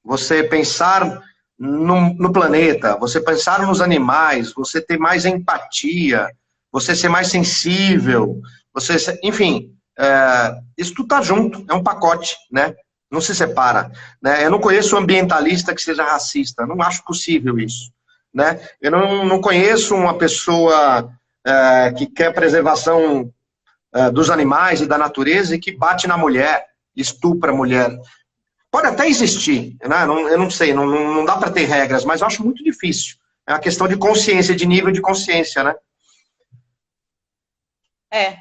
você pensar no planeta, você pensar nos animais, você ter mais empatia, você ser mais sensível, enfim, isso tudo está junto, é um pacote, né? Não se separa. Né? Eu não conheço um ambientalista que seja racista, não acho possível isso. Né? Eu não conheço uma pessoa que quer preservação dos animais e da natureza e que bate na mulher, estupra a mulher. Pode até existir, né? Eu não sei, não dá para ter regras, mas eu acho muito difícil. É uma questão de consciência, de nível de consciência, né?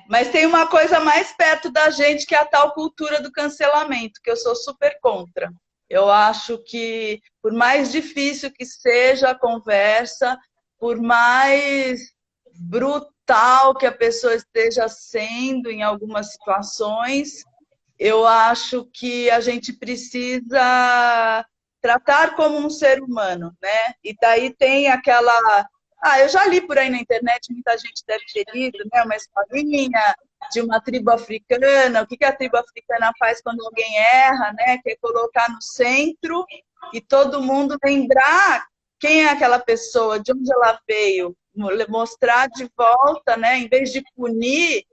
Mas tem uma coisa mais perto da gente, que é a tal cultura do cancelamento, que eu sou super contra. Eu acho que, por mais difícil que seja a conversa, por mais brutal que a pessoa esteja sendo em algumas situações, eu acho que a gente precisa tratar como um ser humano, né? E daí tem aquela... eu já li por aí na internet, muita gente deve ter lido, né? Uma historinha de uma tribo africana, o que a tribo africana faz quando alguém erra, né? Que é colocar no centro e todo mundo lembrar quem é aquela pessoa, de onde ela veio, mostrar de volta, né? Em vez de punir,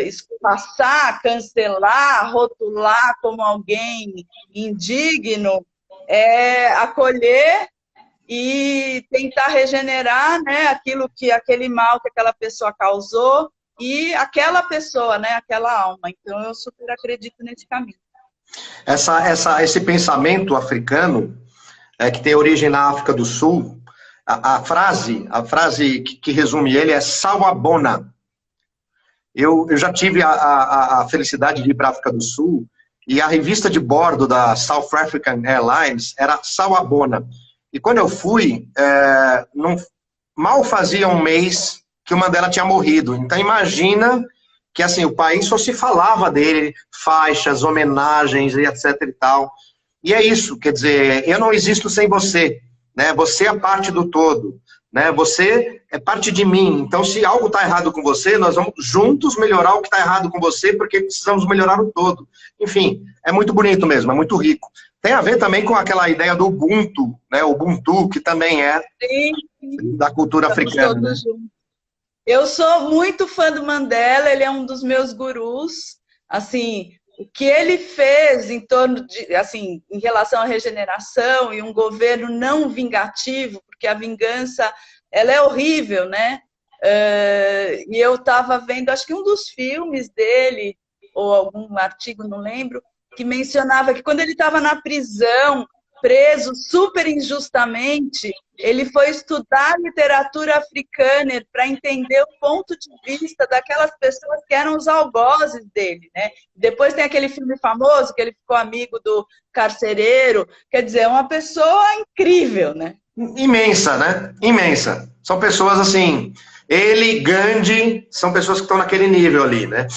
escorraçar, cancelar, rotular como alguém indigno, acolher e tentar regenerar, né, aquele mal que aquela pessoa causou e aquela pessoa, né, aquela alma. Então, eu super acredito nesse caminho. Esse pensamento africano, que tem origem na África do Sul, a frase que resume ele é Sawabona. Eu já tive a felicidade de ir para a África do Sul e a revista de bordo da South African Airlines era Sawabona. E quando eu fui, mal fazia um mês que o Mandela tinha morrido. Então imagina que assim, o país só se falava dele, faixas, homenagens e etc e tal. E é isso, quer dizer, eu não existo sem você, né? Você é parte do todo, né? Você é parte de mim. Então se algo está errado com você, nós vamos juntos melhorar o que está errado com você, porque precisamos melhorar o todo. Enfim, é muito bonito mesmo, é muito rico. Tem a ver também com aquela ideia do Ubuntu, né? O Ubuntu, que também é da cultura africana. Né? Eu sou muito fã do Mandela, ele é um dos meus gurus. Assim, o que ele fez em torno de, assim, em relação à regeneração e um governo não vingativo, porque a vingança, ela é horrível, né? E eu estava vendo, acho que um dos filmes dele, ou algum artigo, não lembro, que mencionava que quando ele estava na prisão, preso super injustamente, ele foi estudar literatura africana para entender o ponto de vista daquelas pessoas que eram os algozes dele, né? Depois tem aquele filme famoso que ele ficou amigo do carcereiro, quer dizer, é uma pessoa incrível, né? Imensa, né? Imensa. São pessoas assim, ele, Gandhi, são pessoas que estão naquele nível ali, né?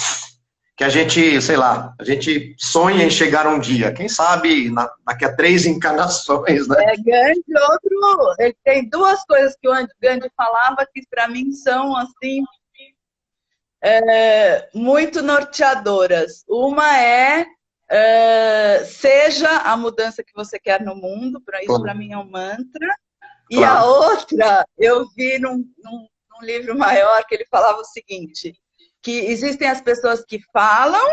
Que a gente, sei lá, a gente sonha em chegar um dia. Quem sabe daqui a 3 encarnações, né? Gandhi, ele tem duas coisas que o Gandhi falava que para mim são, assim, muito norteadoras. Uma seja a mudança que você quer no mundo, isso para mim é um mantra. E claro. A outra, eu vi num livro maior que ele falava o seguinte, que existem as pessoas que falam,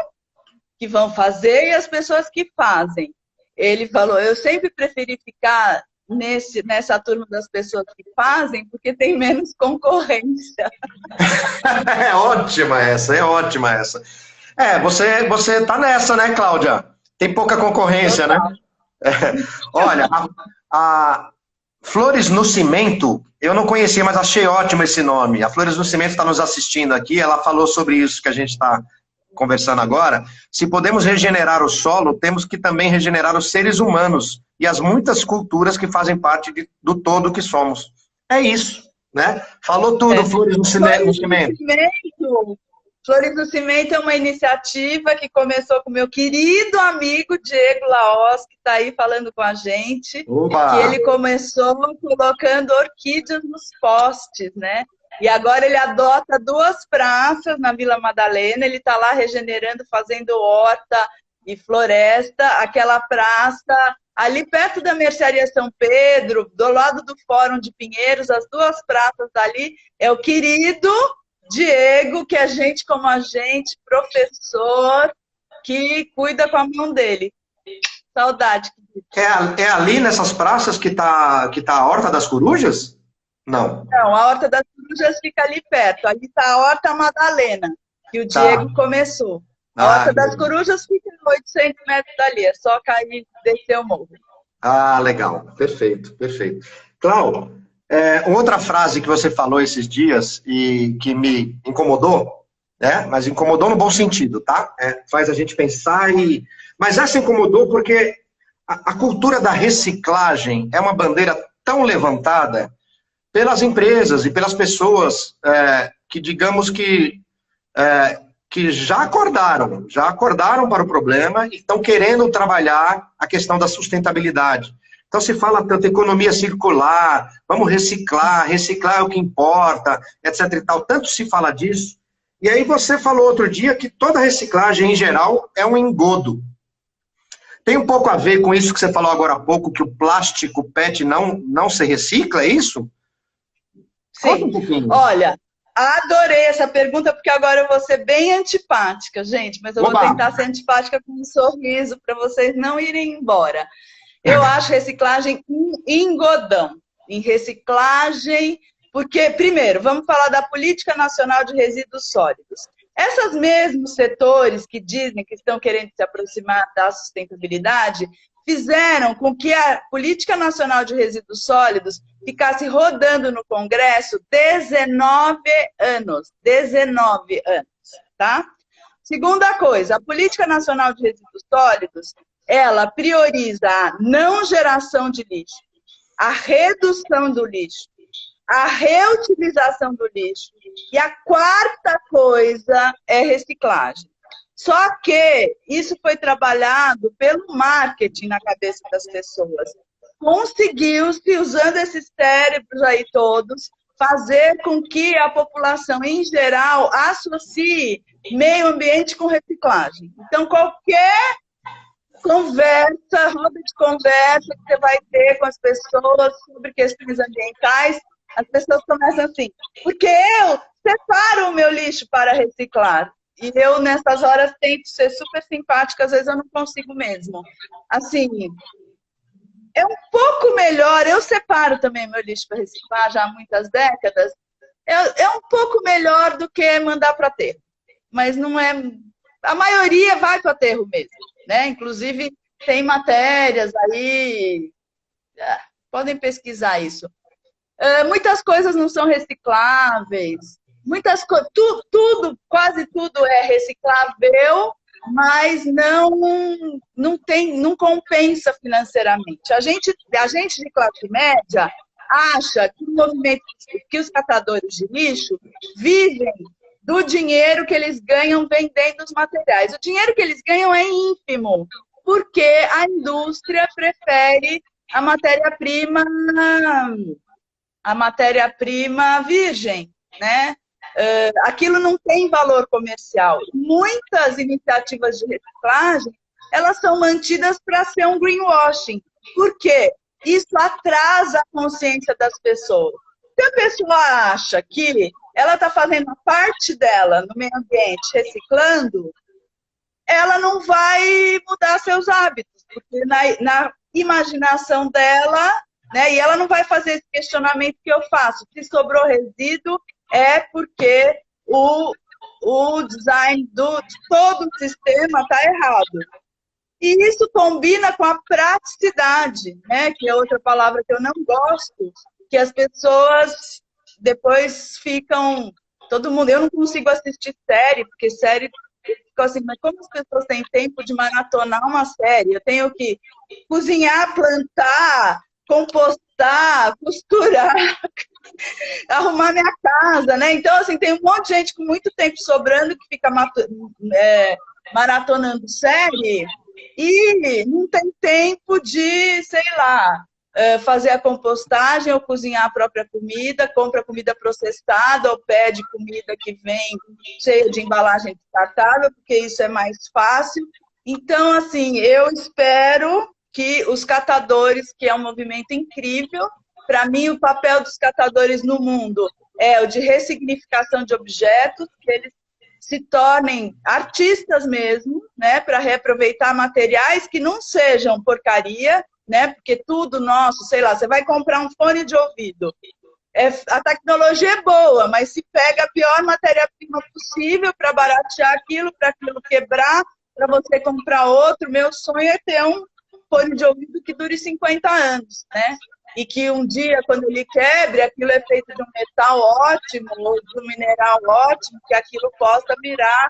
que vão fazer, e as pessoas que fazem. Ele falou, eu sempre preferi ficar nessa turma das pessoas que fazem, porque tem menos concorrência. É ótima essa. Você tá nessa, né, Cláudia? Tem pouca concorrência, total. Né? Olha, a Flores no Cimento, eu não conhecia, mas achei ótimo esse nome. A Flores no Cimento está nos assistindo aqui, ela falou sobre isso que a gente está conversando agora. Se podemos regenerar o solo, temos que também regenerar os seres humanos e as muitas culturas que fazem parte do todo que somos. É isso, né? Falou tudo, Flores no Cimento. Flores no Cimento é uma iniciativa que começou com meu querido amigo Diego Laos, que está aí falando com a gente. Opa. Que ele começou colocando orquídeas nos postes, né? E agora ele adota 2 praças na Vila Madalena, ele está lá regenerando, fazendo horta e floresta. Aquela praça Ali perto da Mercearia São Pedro, do lado do Fórum de Pinheiros, as duas praças dali, é o querido Diego, que é gente como a gente, professor, que cuida com a mão dele. Saudade. É ali nessas praças que tá a Horta das Corujas? Não. Não, a Horta das Corujas fica ali perto. Ali está a Horta Madalena, que o Diego começou. A Horta das Corujas fica a 800 metros dali, é só cair e descer o morro. Ah, legal. Perfeito, perfeito. Cláudio, outra frase que você falou esses dias e que me incomodou, né? Mas incomodou no bom sentido, tá? Faz a gente pensar e... Mas essa incomodou porque a cultura da reciclagem é uma bandeira tão levantada pelas empresas e pelas pessoas que, digamos que já acordaram para o problema e estão querendo trabalhar a questão da sustentabilidade. Então se fala tanto economia circular, vamos reciclar é o que importa, etc e tal, tanto se fala disso. E aí você falou outro dia que toda reciclagem, em geral, é um engodo. Tem um pouco a ver com isso que você falou agora há pouco, que o plástico PET não se recicla, é isso? Sim. Um pouquinho. Olha, adorei essa pergunta, porque agora eu vou ser bem antipática, gente, mas eu vou tentar ser antipática com um sorriso para vocês não irem embora. Eu acho reciclagem um engodão. Em reciclagem, porque, primeiro, vamos falar da Política Nacional de Resíduos Sólidos. Esses mesmos setores que dizem que estão querendo se aproximar da sustentabilidade fizeram com que a Política Nacional de Resíduos Sólidos ficasse rodando no Congresso 19 anos. 19 anos, tá? Segunda coisa, a Política Nacional de Resíduos Sólidos, ela prioriza a não geração de lixo, a redução do lixo, a reutilização do lixo. E a quarta coisa é reciclagem. Só que isso foi trabalhado pelo marketing na cabeça das pessoas. Conseguiu-se, usando esses cérebros aí todos, fazer com que a população, em geral, associe meio ambiente com reciclagem. Então, qualquer conversa, roda de conversa que você vai ter com as pessoas sobre questões ambientais, as pessoas começam assim, porque eu separo o meu lixo para reciclar. E eu, nessas horas, tento ser super simpática, às vezes eu não consigo mesmo. Assim, é um pouco melhor, eu separo também meu lixo para reciclar já há muitas décadas, é um pouco melhor do que mandar para aterro. Mas não é... A maioria vai para aterro mesmo, né? Inclusive, tem matérias aí, podem pesquisar isso. Muitas coisas não são recicláveis, quase tudo é reciclável, mas não compensa financeiramente. A gente de classe média acha que o movimento, que os catadores de lixo vivem do dinheiro que eles ganham vendendo os materiais. O dinheiro que eles ganham é ínfimo, porque a indústria prefere a matéria-prima virgem, né? Aquilo não tem valor comercial. Muitas iniciativas de reciclagem, elas são mantidas para ser um greenwashing. Por quê? Isso atrasa a consciência das pessoas. Se a pessoa acha que ela está fazendo a parte dela no meio ambiente reciclando, ela não vai mudar seus hábitos, porque na imaginação dela, né, e ela não vai fazer esse questionamento que eu faço. Se sobrou resíduo, é porque o design de todo o sistema está errado. E isso combina com a praticidade, né, que é outra palavra que eu não gosto, que as pessoas depois ficam... Todo mundo... Eu não consigo assistir série, porque série... Fico assim, mas como as pessoas têm tempo de maratonar uma série? Eu tenho que cozinhar, plantar, compostar, costurar, arrumar minha casa, né? Então, assim, tem um monte de gente com muito tempo sobrando que fica maratonando série e não tem tempo de, sei lá, fazer a compostagem ou cozinhar a própria comida, compra comida processada ou pede comida que vem cheia de embalagem descartável, porque isso é mais fácil. Então, assim, eu espero que os catadores, que é um movimento incrível. Para mim, o papel dos catadores no mundo é o de ressignificação de objetos, que eles se tornem artistas mesmo, né, para reaproveitar materiais que não sejam porcaria, né, porque tudo nosso, sei lá, você vai comprar um fone de ouvido, a tecnologia é boa, mas se pega a pior matéria-prima possível para baratear aquilo, para aquilo quebrar, para você comprar outro. Meu sonho é ter um fone de ouvido que dure 50 anos, né? E que um dia, quando ele quebre, aquilo é feito de um metal ótimo, ou de um mineral ótimo, que aquilo possa virar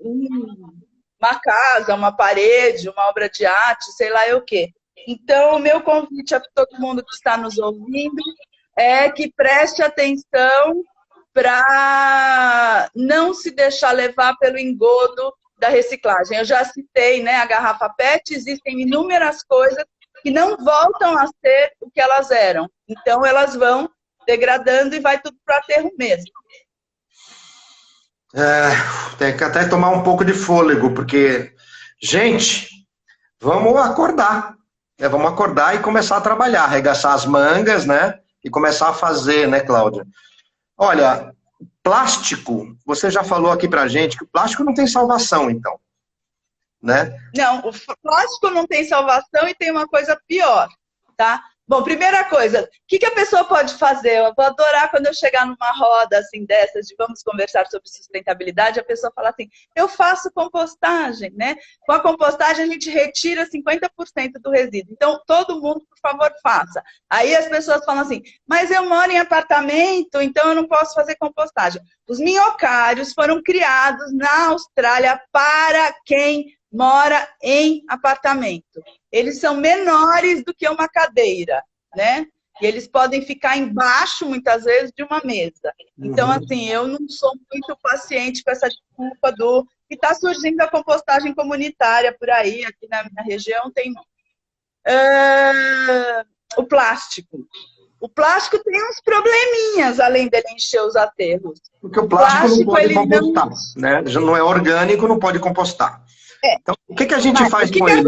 uma casa, uma parede, uma obra de arte, sei lá eu o quê. Então, o meu convite a todo mundo que está nos ouvindo é que preste atenção para não se deixar levar pelo engodo da reciclagem. Eu já citei, né, a garrafa PET, existem inúmeras coisas que não voltam a ser o que elas eram. Então, elas vão degradando e vai tudo para o aterro mesmo. Tem que até tomar um pouco de fôlego, porque, gente, vamos acordar. Vamos acordar e começar a trabalhar, arregaçar as mangas, né? E começar a fazer, né, Cláudia? Olha, plástico, você já falou aqui pra gente que o plástico não tem salvação, então, né? Não, o plástico não tem salvação e tem uma coisa pior, tá? Bom, primeira coisa, o que a pessoa pode fazer? Eu vou adorar quando eu chegar numa roda assim dessas, de vamos conversar sobre sustentabilidade, a pessoa fala assim, eu faço compostagem, né? Com a compostagem a gente retira 50% do resíduo. Então, todo mundo, por favor, faça. Aí as pessoas falam assim, mas eu moro em apartamento, então eu não posso fazer compostagem. Os minhocários foram criados na Austrália para quem mora em apartamento. Eles são menores do que uma cadeira, né? E eles podem ficar embaixo, muitas vezes, de uma mesa. Então, assim, eu não sou muito paciente com essa desculpa do que está surgindo a compostagem comunitária por aí, aqui na minha região tem. O plástico. O plástico tem uns probleminhas, além dele encher os aterros. Porque o plástico não pode compostar, né? Já não é orgânico, não pode compostar. Então, o que a gente faz com ele?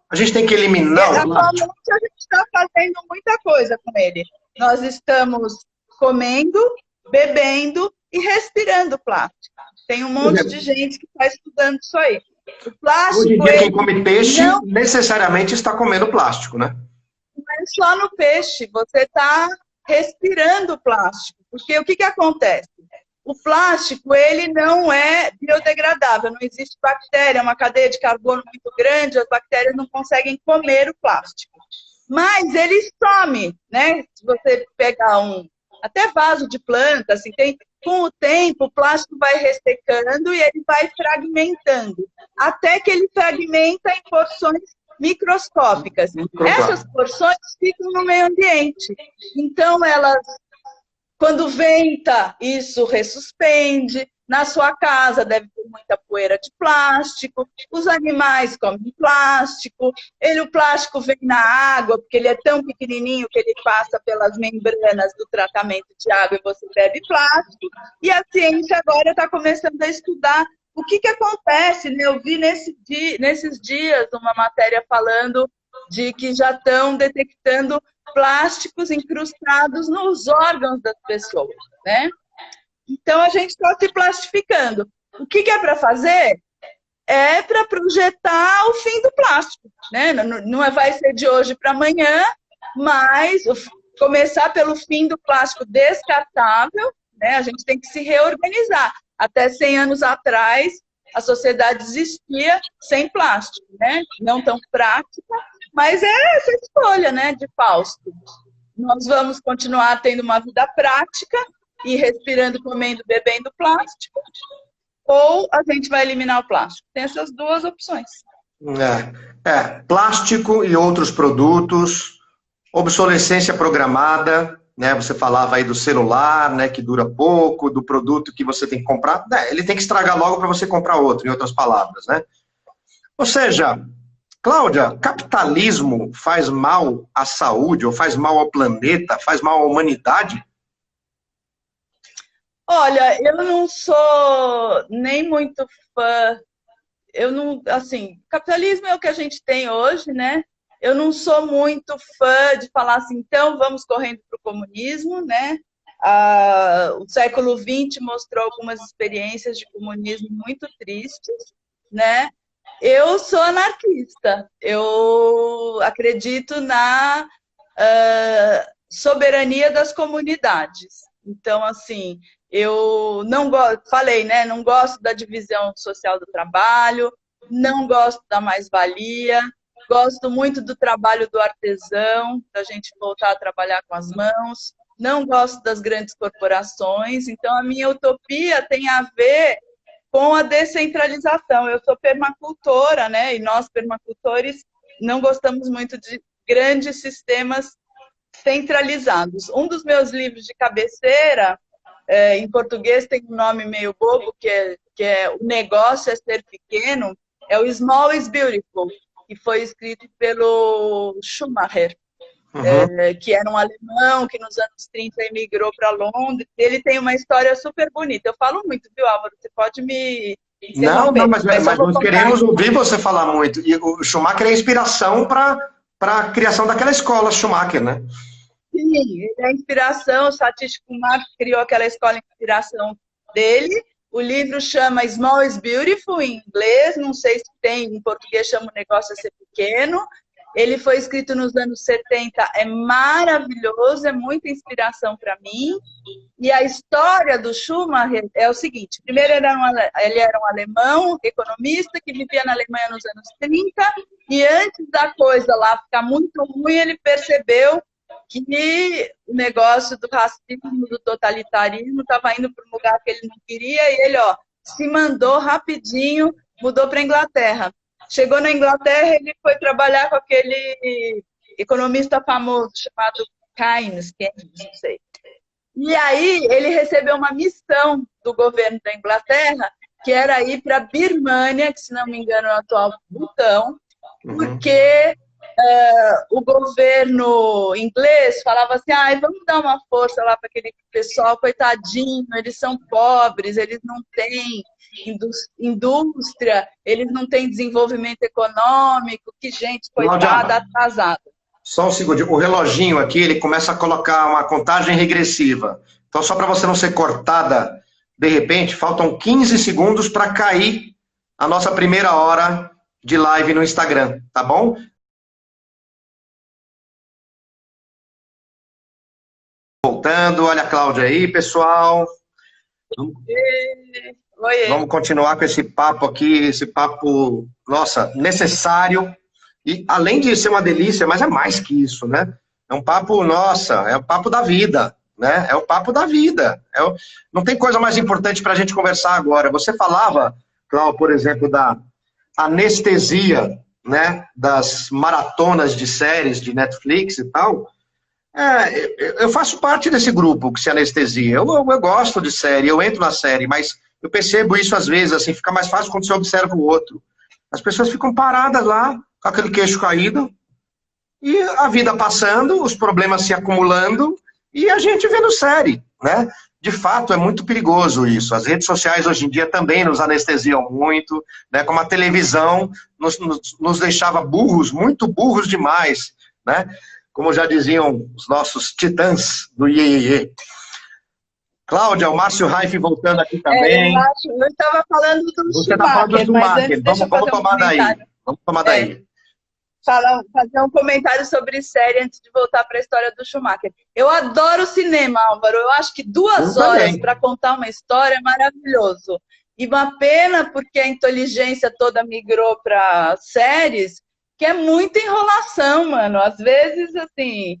A gente tem que eliminar o plástico? Atualmente, a gente está fazendo muita coisa com ele. Nós estamos comendo, bebendo e respirando plástico. Tem um monte de gente que está estudando isso aí. O plástico, hoje em dia, quem come peixe não necessariamente está comendo plástico, né? Não é só no peixe, você está respirando plástico. Porque o que acontece? O plástico, ele não é biodegradável, não existe bactéria, é uma cadeia de carbono muito grande, as bactérias não conseguem comer o plástico. Mas ele some, né? Se você pegar até vaso de planta, assim, com o tempo o plástico vai ressecando e ele vai fragmentando, até que ele fragmenta em porções microscópicas. Essas porções ficam no meio ambiente. Então, elas... Quando venta, isso ressuspende. Na sua casa deve ter muita poeira de plástico. Os animais comem plástico. O plástico vem na água, porque ele é tão pequenininho que ele passa pelas membranas do tratamento de água e você bebe plástico. E a ciência agora está começando a estudar o que acontece. Né? Eu vi nesses dias uma matéria falando de que já estão detectando plásticos incrustados nos órgãos das pessoas, né? Então, a gente está se plastificando. O que é para fazer? É para projetar o fim do plástico, né? Não vai ser de hoje para amanhã, mas começar pelo fim do plástico descartável, né? A gente tem que se reorganizar. Até 100 anos atrás, a sociedade existia sem plástico, né? Não tão prática, mas é essa escolha, né, de Fausto. Nós vamos continuar tendo uma vida prática e respirando, comendo, bebendo plástico, ou a gente vai eliminar o plástico. Tem essas duas opções. Plástico e outros produtos, obsolescência programada, né? Você falava aí do celular, né, que dura pouco, do produto que você tem que comprar, ele tem que estragar logo para você comprar outro, em outras palavras, né? Ou seja, Cláudia, capitalismo faz mal à saúde, ou faz mal ao planeta, faz mal à humanidade? Olha, eu não sou nem muito fã. Eu não, assim, capitalismo é o que a gente tem hoje, né? Eu não sou muito fã de falar assim, então vamos correndo para o comunismo, né? O século XX mostrou algumas experiências de comunismo muito tristes, né? Eu sou anarquista, eu acredito na soberania das comunidades. Então, assim, eu não gosto, falei, né? Não gosto da divisão social do trabalho, não gosto da mais-valia, gosto muito do trabalho do artesão, da gente voltar a trabalhar com as mãos, não gosto das grandes corporações, então a minha utopia tem a ver com a descentralização. Eu sou permacultora, né? E nós, permacultores, não gostamos muito de grandes sistemas centralizados. Um dos meus livros de cabeceira, em português tem um nome meio bobo, que é O Negócio é Ser Pequeno, é o Small is Beautiful, que foi escrito pelo Schumacher, que era um alemão que nos anos 30 emigrou para Londres. Ele tem uma história super bonita. Eu falo muito, viu, Álvaro? Você pode me interromper. Não, mas nós queremos ouvir você falar muito. E o Schumacher é inspiração para a criação daquela escola Schumacher, né? Sim, ele é a inspiração. O Satish Kumar criou aquela escola de inspiração dele. O livro chama Small is Beautiful, em inglês, não sei se tem, em português chama O Negócio é Ser Pequeno. Ele foi escrito nos anos 70, é maravilhoso, é muita inspiração para mim. E a história do Schumacher é o seguinte, primeiro ele era um alemão, economista, que vivia na Alemanha nos anos 30, e antes da coisa lá ficar muito ruim, ele percebeu que o negócio do racismo, do totalitarismo, estava indo para um lugar que ele não queria, e ele se mandou rapidinho, mudou para a Inglaterra. Chegou na Inglaterra, ele foi trabalhar com aquele economista famoso chamado Keynes, não sei. E aí ele recebeu uma missão do governo da Inglaterra, que era ir para a Birmânia, que se não me engano é o atual Butão, porque o governo inglês falava assim, vamos dar uma força lá para aquele pessoal, coitadinho, eles são pobres, eles não têm indústria, eles não têm desenvolvimento econômico, que gente coitada, atrasada. Só um segundo, o reloginho aqui, ele começa a colocar uma contagem regressiva. Então, só para você não ser cortada, de repente, faltam 15 segundos para cair a nossa primeira hora de live no Instagram, tá bom? Voltando, olha a Cláudia aí, pessoal. Oi. Vamos continuar com esse papo aqui, esse papo, nossa, necessário. E além de ser uma delícia, mas é mais que isso, né? É um papo, nossa, é o papo da vida, né? É o papo da vida. Não tem coisa mais importante para a gente conversar agora. Você falava, Cláudia, por exemplo, da anestesia, né? Das maratonas de séries de Netflix e tal. Eu faço parte desse grupo que se anestesia. Eu gosto de série, eu entro na série, mas eu percebo isso às vezes, assim, fica mais fácil quando você observa o outro. As pessoas ficam paradas lá, com aquele queixo caído, e a vida passando, os problemas se acumulando, e a gente vendo série, né? De fato, é muito perigoso isso. As redes sociais hoje em dia também nos anestesiam muito, né? Como a televisão nos deixava burros, muito burros demais, né? Como já diziam os nossos titãs do Iê. Cláudia, o Márcio Raif voltando aqui também. Eu estava falando do Você está falando do Schumacher. Vamos tomar daí. Vamos tomar daí. Fazer um comentário sobre série antes de voltar para a história do Schumacher. Eu adoro cinema, Álvaro. Eu acho que 2 horas para contar uma história é maravilhoso. E uma pena porque a inteligência toda migrou para séries, que é muita enrolação, mano. Às vezes, assim,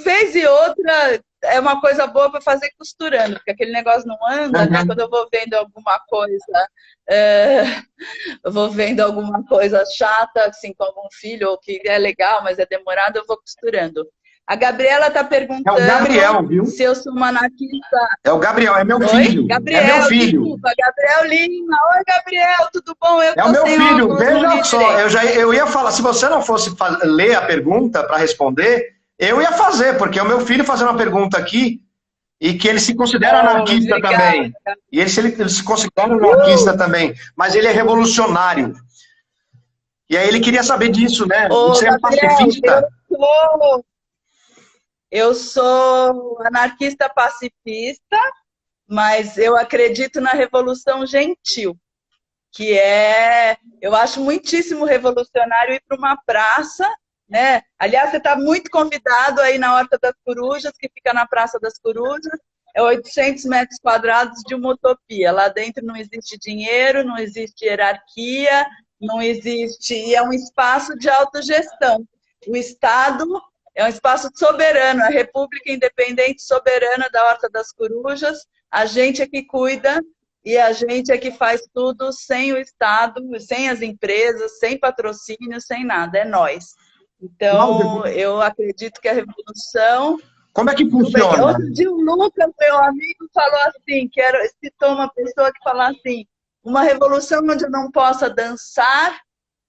vez e outra é uma coisa boa para fazer costurando, porque aquele negócio não anda, né? Quando eu vou vendo alguma coisa chata, assim, com algum filho, ou que é legal, mas é demorado, eu vou costurando. A Gabriela está perguntando Gabriel, viu? Se eu sou uma anarquista. É o Gabriel, é meu filho. Gabriel, é meu filho. Desculpa, Gabriel Lima. Oi, Gabriel, tudo bom? É o meu filho, veja só. Eu ia falar, se você não fosse ler a pergunta para responder, eu ia fazer, porque é o meu filho fazendo uma pergunta aqui, e que ele se considera anarquista também. E ele se considera anarquista também, mas ele é revolucionário. E aí ele queria saber disso, né? Ô, Você é Gabriel, pacifista? eu sou anarquista pacifista, mas eu acredito na revolução gentil, que eu acho muitíssimo revolucionário ir para uma praça, né? Aliás, você está muito convidado aí na Horta das Corujas, que fica na Praça das Corujas, é 800 metros quadrados de uma utopia. Lá dentro não existe dinheiro, não existe hierarquia, não existe... E é um espaço de autogestão. O Estado é um espaço soberano, a República Independente Soberana da Horta das Corujas. A gente é que cuida e a gente é que faz tudo sem o Estado, sem as empresas, sem patrocínio, sem nada. É nós. Então, eu acredito que a revolução... Como é que funciona? Outro dia o Lucas, meu amigo, falou assim, citou uma pessoa que falou assim, uma revolução onde eu não possa dançar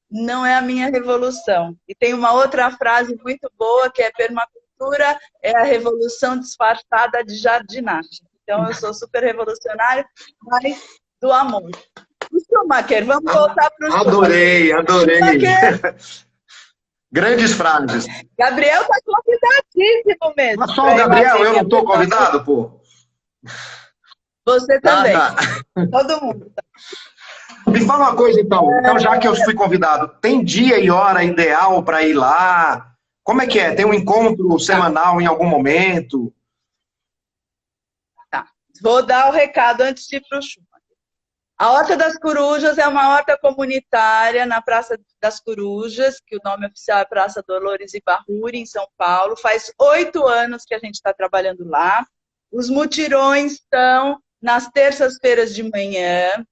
não é a minha revolução. E tem uma outra frase muito boa, que é permacultura é a revolução disfarçada de jardinagem. Então, eu sou super revolucionário, mas do amor. O Schumacher, vamos voltar para o Schumacher. Adorei. Schumacher. Grandes frases. Gabriel está convidadíssimo mesmo. Mas só o Gabriel, eu não estou convidado, pô? Você também. Tá. Todo mundo. Me fala uma coisa, então. Então, já que eu fui convidado, tem dia e hora ideal para ir lá? Como é que é? Tem um encontro semanal em algum momento? Tá. Vou dar o recado antes de ir para o Schumacher. A Horta das Corujas é uma horta comunitária na Praça das Corujas, que o nome oficial é Praça Dolores Ibarruri, em São Paulo. Faz 8 anos que a gente está trabalhando lá. Os mutirões estão nas terças-feiras de manhã.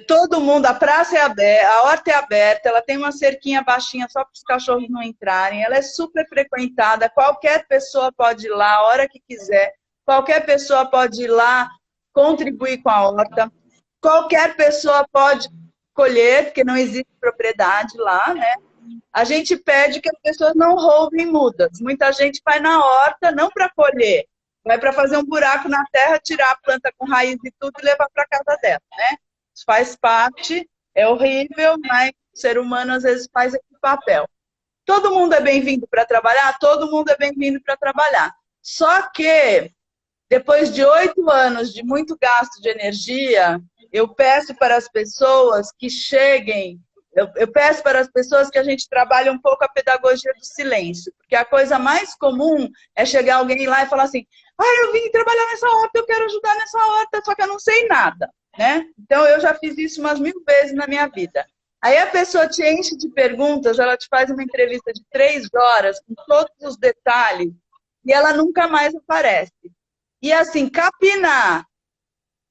Todo mundo, a praça é aberta, a horta é aberta, ela tem uma cerquinha baixinha só para os cachorros não entrarem. Ela é super frequentada, qualquer pessoa pode ir lá a hora que quiser. Qualquer pessoa pode ir lá contribuir com a horta. Qualquer pessoa pode colher, porque não existe propriedade lá, né? A gente pede que as pessoas não roubem mudas. Muita gente vai na horta, não para colher, vai para fazer um buraco na terra, tirar a planta com raiz e tudo e levar para casa dela, né? Isso faz parte, é horrível, mas o ser humano às vezes faz esse papel. Todo mundo é bem-vindo para trabalhar? Todo mundo é bem-vindo para trabalhar. Só que, depois de 8 anos de muito gasto de energia, eu peço para as pessoas que cheguem, eu peço para as pessoas que a gente trabalhe um pouco a pedagogia do silêncio, porque a coisa mais comum é chegar alguém lá e falar assim, eu vim trabalhar nessa horta, eu quero ajudar nessa horta, só que eu não sei nada, né? Então, eu já fiz isso umas 1000 vezes na minha vida. Aí a pessoa te enche de perguntas, ela te faz uma entrevista de 3 horas, com todos os detalhes, e ela nunca mais aparece. E assim, capinar,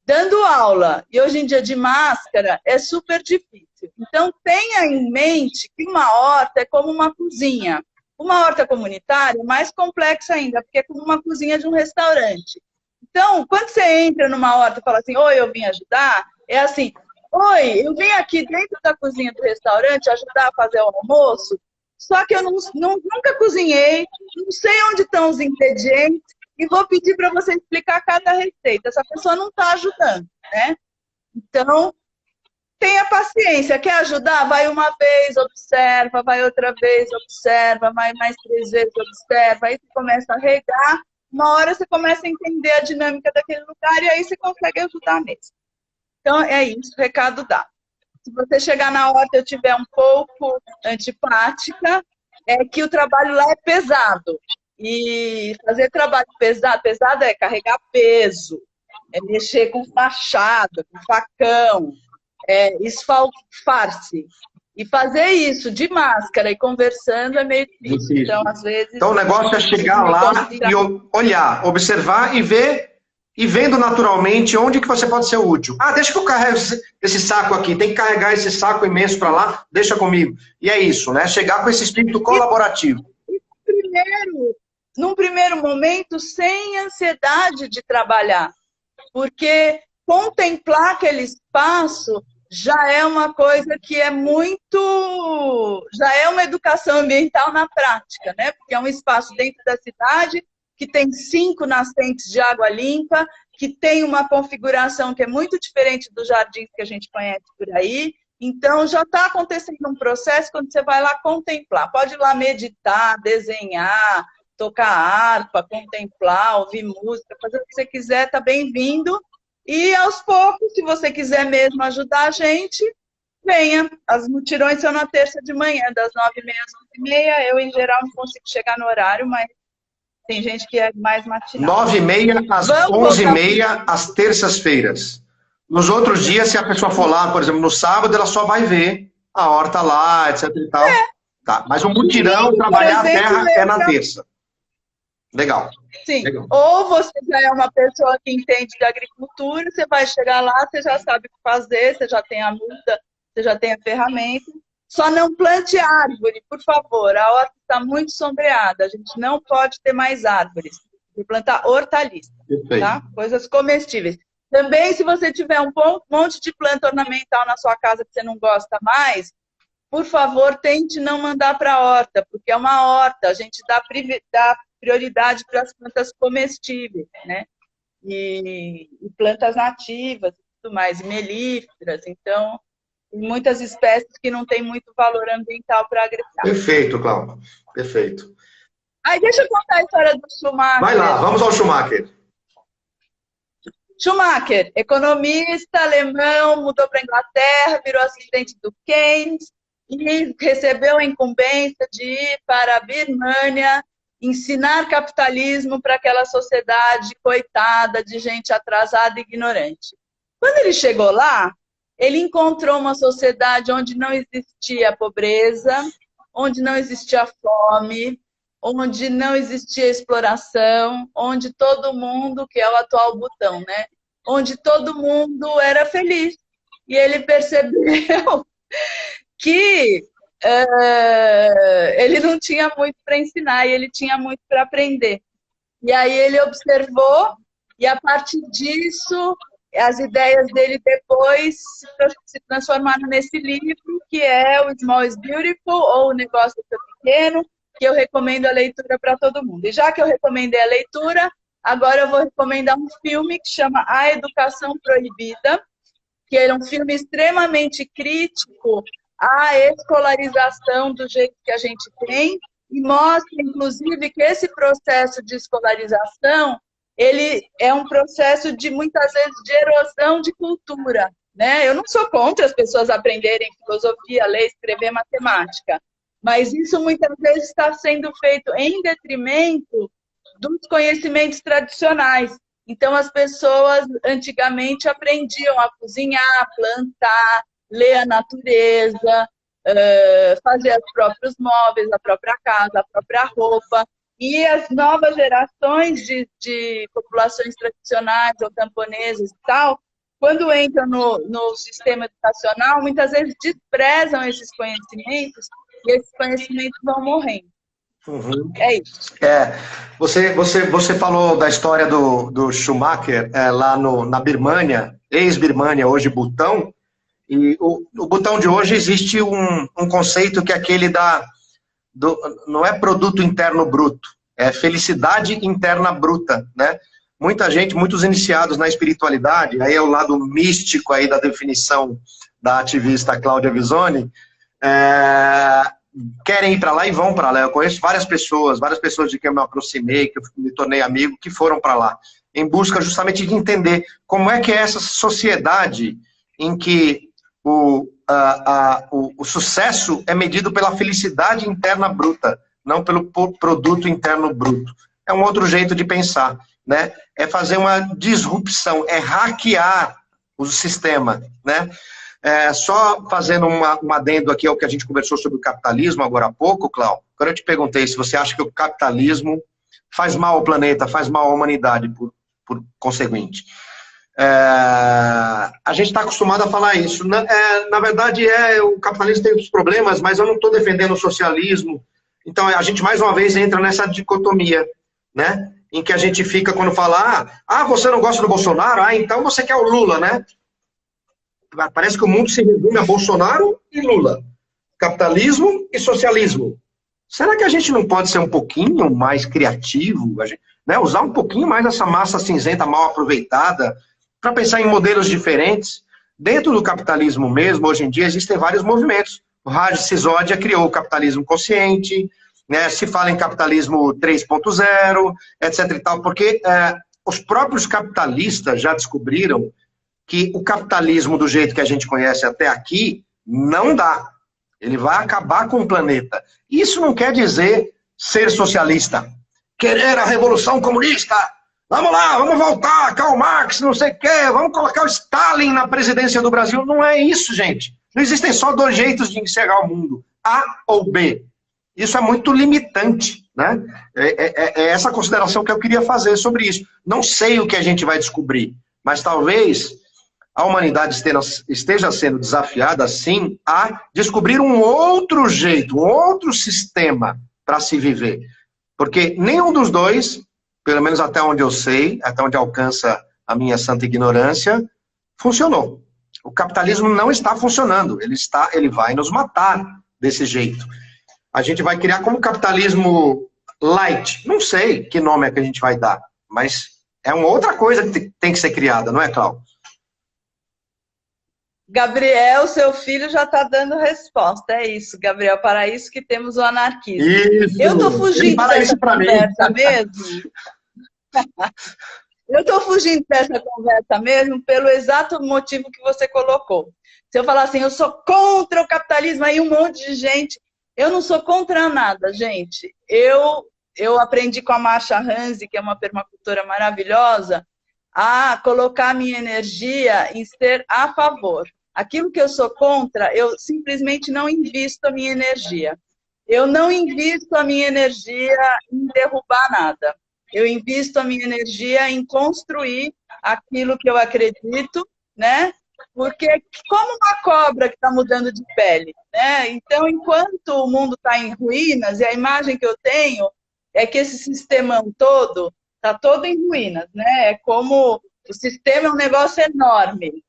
dando aula, e hoje em dia de máscara, é super difícil. Então, tenha em mente que uma horta é como uma cozinha. Uma horta comunitária é mais complexa ainda, porque é como uma cozinha de um restaurante. Então, quando você entra numa horta e fala assim, oi, eu vim ajudar, é assim, oi, eu vim aqui dentro da cozinha do restaurante ajudar a fazer o almoço, só que eu nunca cozinhei, não sei onde estão os ingredientes, e vou pedir para você explicar cada receita. Essa pessoa não está ajudando, né? Então, tenha paciência. Quer ajudar? Vai uma vez, observa, vai outra vez, observa, vai mais 3 vezes, observa. Aí você começa a regar, uma hora você começa a entender a dinâmica daquele lugar e aí você consegue ajudar mesmo. Então, é isso, recado dado. Se você chegar na horta e eu tiver um pouco antipática, é que o trabalho lá é pesado. E fazer trabalho pesado é carregar peso, é mexer com machado, com facão, é esfalfar-se. E fazer isso de máscara e conversando é meio difícil. Então, às vezes... Então, o negócio é chegar lá e olhar, observar e ver, e vendo naturalmente onde que você pode ser útil. Deixa que eu carrego esse saco aqui, tem que carregar esse saco imenso para lá, deixa comigo. E é isso, né? Chegar com esse espírito colaborativo. Num primeiro momento, sem ansiedade de trabalhar, porque contemplar aquele espaço já é uma coisa que é já é uma educação ambiental na prática, né? Porque é um espaço dentro da cidade que tem 5 nascentes de água limpa, que tem uma configuração que é muito diferente dos jardins que a gente conhece por aí, Então, já está acontecendo um processo quando você vai lá contemplar. Pode ir lá meditar, desenhar, tocar harpa, contemplar, ouvir música, fazer o que você quiser, está bem-vindo. E, aos poucos, se você quiser mesmo ajudar a gente, venha. As mutirões são na terça de manhã, das 9h30 às 11h30. Eu, em geral, não consigo chegar no horário, mas tem gente que é mais matinal. 9h30 às 11h30, às terças-feiras. Nos outros dias, se a pessoa for lá, por exemplo, no sábado, ela só vai ver a horta lá, etc e tal. Tá. Mas o mutirão, trabalhar a terra, é na terça. Legal. Sim. Legal. Ou você já é uma pessoa que entende de agricultura, você vai chegar lá, você já sabe o que fazer, você já tem a muda, você já tem a ferramenta. Só não plante árvore, por favor. A horta está muito sombreada. A gente não pode ter mais árvores. Tem que plantar hortaliça, tá? Coisas comestíveis. Também, se você tiver um monte de planta ornamental na sua casa que você não gosta mais, por favor, tente não mandar para a horta, porque é uma horta. A gente dá prioridade para as plantas comestíveis, né? E plantas nativas e tudo mais, melíferas. Então, tem muitas espécies que não têm muito valor ambiental para agregar. Perfeito, Cláudia. Perfeito. Aí, deixa eu contar a história do Schumacher. Vai lá, vamos ao Schumacher. Schumacher, economista alemão, mudou para a Inglaterra, virou assistente do Keynes e recebeu a incumbência de ir para a Birmânia ensinar capitalismo para aquela sociedade coitada de gente atrasada e ignorante. Quando ele chegou lá, ele encontrou uma sociedade onde não existia pobreza, onde não existia fome, onde não existia exploração, onde todo mundo, que é o atual Butão, né? Onde todo mundo era feliz. E ele percebeu que ele não tinha muito para ensinar, e ele tinha muito para aprender. E aí ele observou, e a partir disso, as ideias dele depois se transformaram nesse livro, que é o Small is Beautiful, ou O Negócio do Pequeno, que eu recomendo a leitura para todo mundo. E já que eu recomendei a leitura, agora eu vou recomendar um filme que chama A Educação Proibida, que é um filme extremamente crítico à escolarização do jeito que a gente tem, e mostra, inclusive, que esse processo de escolarização, ele é um processo de, muitas vezes, de erosão de cultura, né? Eu não sou contra as pessoas aprenderem filosofia, ler, escrever, matemática, mas isso muitas vezes está sendo feito em detrimento dos conhecimentos tradicionais. Então, as pessoas antigamente aprendiam a cozinhar, plantar, ler a natureza, fazer os próprios móveis, a própria casa, a própria roupa. E as novas gerações de populações tradicionais ou camponesas e tal, quando entram no sistema educacional, muitas vezes desprezam esses conhecimentos e esses conhecimentos vão morrendo. Uhum. É isso. Você falou da história do Schumacher lá na Birmânia, ex-Birmânia, hoje Butão, e o Butão de hoje existe um conceito que é aquele não é produto interno bruto, é felicidade interna bruta, né? Muita gente, muitos iniciados na espiritualidade, aí é o lado místico aí da definição da ativista Cláudia Visoni, querem ir para lá e vão para lá. Eu conheço várias pessoas de quem eu me aproximei, que eu me tornei amigo, que foram para lá, em busca justamente de entender como é que é essa sociedade em que o sucesso é medido pela felicidade interna bruta, não pelo produto interno bruto. É um outro jeito de pensar, né? É fazer uma disrupção, é hackear o sistema, né? Só fazendo um adendo aqui ao que a gente conversou sobre o capitalismo agora há pouco, Cláudio, quando eu te perguntei se você acha que o capitalismo faz mal ao planeta, faz mal à humanidade, por conseguinte. A gente está acostumado a falar isso. Na verdade, o capitalismo tem outros problemas, mas eu não estou defendendo o socialismo. Então, a gente, mais uma vez, entra nessa dicotomia, né? Em que a gente fica, quando fala, você não gosta do Bolsonaro? Então você quer o Lula, né? Parece que o mundo se resume a Bolsonaro e Lula. Capitalismo e socialismo. Será que a gente não pode ser um pouquinho mais criativo? Né? Usar um pouquinho mais essa massa cinzenta mal aproveitada para pensar em modelos diferentes? Dentro do capitalismo mesmo, hoje em dia, existem vários movimentos. O Raj Sisodia criou o capitalismo consciente, né? Se fala em capitalismo 3.0, etc. e tal, porque os próprios capitalistas já descobriram que o capitalismo do jeito que a gente conhece até aqui não dá. Ele vai acabar com o planeta. Isso não quer dizer ser socialista, querer a revolução comunista. Vamos lá, vamos voltar, Karl Marx, não sei o quê, vamos colocar o Stalin na presidência do Brasil. Não é isso, gente. Não existem só dois jeitos de enxergar o mundo, A ou B. Isso é muito limitante, né? É essa consideração que eu queria fazer sobre isso. Não sei o que a gente vai descobrir, mas talvez a humanidade esteja sendo desafiada, sim, a descobrir um outro jeito, um outro sistema para se viver. Porque nenhum dos dois, pelo menos até onde eu sei, até onde alcança a minha santa ignorância, funcionou. O capitalismo não está funcionando, ele vai nos matar desse jeito. A gente vai criar como capitalismo light, não sei que nome é que a gente vai dar, mas é uma outra coisa que tem que ser criada, não é, Cláudio? Gabriel, seu filho já está dando resposta. É isso, Gabriel, para isso que temos o anarquismo. Isso. Eu estou fugindo dessa conversa mesmo. Eu estou fugindo dessa conversa mesmo pelo exato motivo que você colocou. Se eu falar assim, eu sou contra o capitalismo, aí um monte de gente... Eu não sou contra nada, gente. Eu aprendi com a Marcia Hanzi, que é uma permacultora maravilhosa, a colocar a minha energia em ser a favor. Aquilo que eu sou contra, eu simplesmente não invisto a minha energia. Eu não invisto a minha energia em derrubar nada. Eu invisto a minha energia em construir aquilo que eu acredito, né? Porque como uma cobra que está mudando de pele, né? Então, enquanto o mundo está em ruínas, e a imagem que eu tenho é que esse sistema todo está todo em ruínas, né? É como o sistema é um negócio enorme,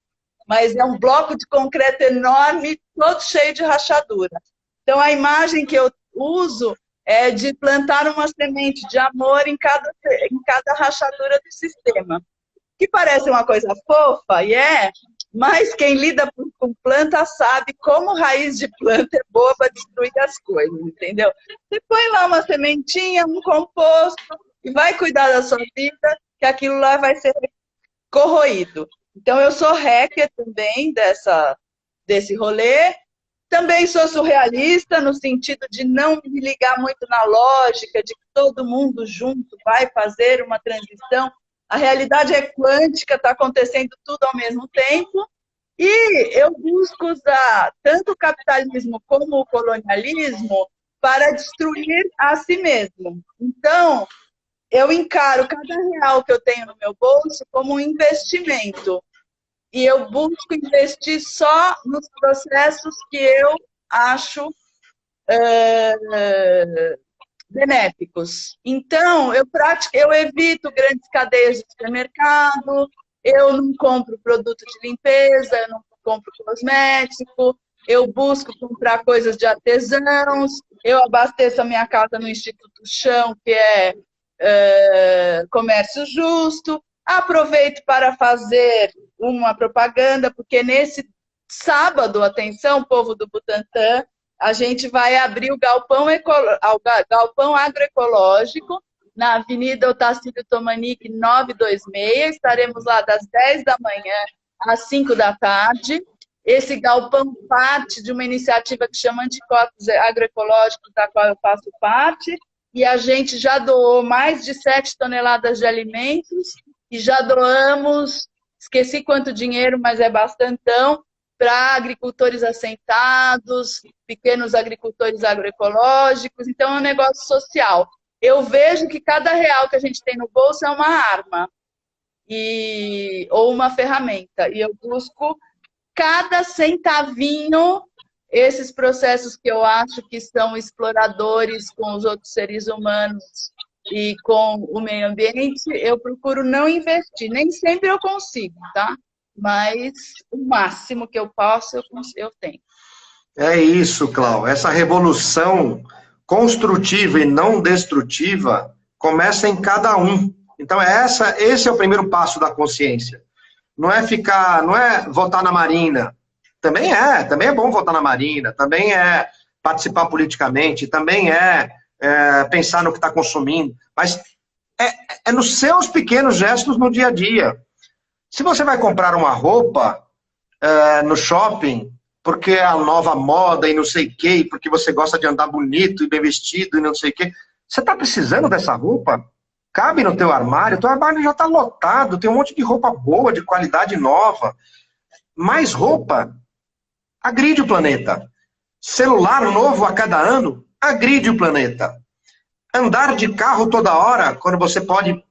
mas é um bloco de concreto enorme, todo cheio de rachadura. Então, a imagem que eu uso é de plantar uma semente de amor em cada rachadura do sistema. Que parece uma coisa fofa, e mas quem lida com planta sabe como raiz de planta é boa para destruir as coisas, entendeu? Você põe lá uma sementinha, um composto, e vai cuidar da sua vida, que aquilo lá vai ser corroído. Então, eu sou hacker também desse rolê. Também sou surrealista, no sentido de não me ligar muito na lógica de que todo mundo junto vai fazer uma transição. A realidade é quântica, está acontecendo tudo ao mesmo tempo. E eu busco usar tanto o capitalismo como o colonialismo para destruir a si mesmo. Então, eu encaro cada real que eu tenho no meu bolso como um investimento. E eu busco investir só nos processos que eu acho benéficos. Então, eu evito grandes cadeias de supermercado, eu não compro produto de limpeza, eu não compro cosmético, eu busco comprar coisas de artesãos, eu abasteço a minha casa no Instituto Chão, que é comércio justo, aproveito para fazer uma propaganda, porque nesse sábado, atenção, povo do Butantã, a gente vai abrir o galpão agroecológico na Avenida Otacílio Tomanique 926. Estaremos lá das 10 da manhã às 5 da tarde. Esse galpão parte de uma iniciativa que chama Anticorpos Agroecológicos, da qual eu faço parte, e a gente já doou mais de 7 toneladas de alimentos e já doamos, esqueci quanto dinheiro, mas é bastantão, para agricultores assentados, pequenos agricultores agroecológicos. Então, é um negócio social. Eu vejo que cada real que a gente tem no bolso é uma arma ou uma ferramenta. E eu busco cada centavinho, esses processos que eu acho que são exploradores com os outros seres humanos e com o meio ambiente, eu procuro não investir. Nem sempre eu consigo, tá? Mas o máximo que eu posso, eu tenho. É isso, Cláudio. Essa revolução construtiva e não destrutiva começa em cada um. Então, esse é o primeiro passo da consciência. não é ficar, não é votar na Marina. Também é bom votar na Marina, também é participar politicamente, também é pensar no que está consumindo, mas é nos seus pequenos gestos no dia a dia. Se você vai comprar uma roupa no shopping, porque é a nova moda e não sei o quê, porque você gosta de andar bonito e bem vestido e não sei o quê, você está precisando dessa roupa? Cabe no teu armário já está lotado, tem um monte de roupa boa, de qualidade nova. Mais roupa agride o planeta. Celular novo a cada ano agride o planeta. Andar de carro toda hora, quando você pode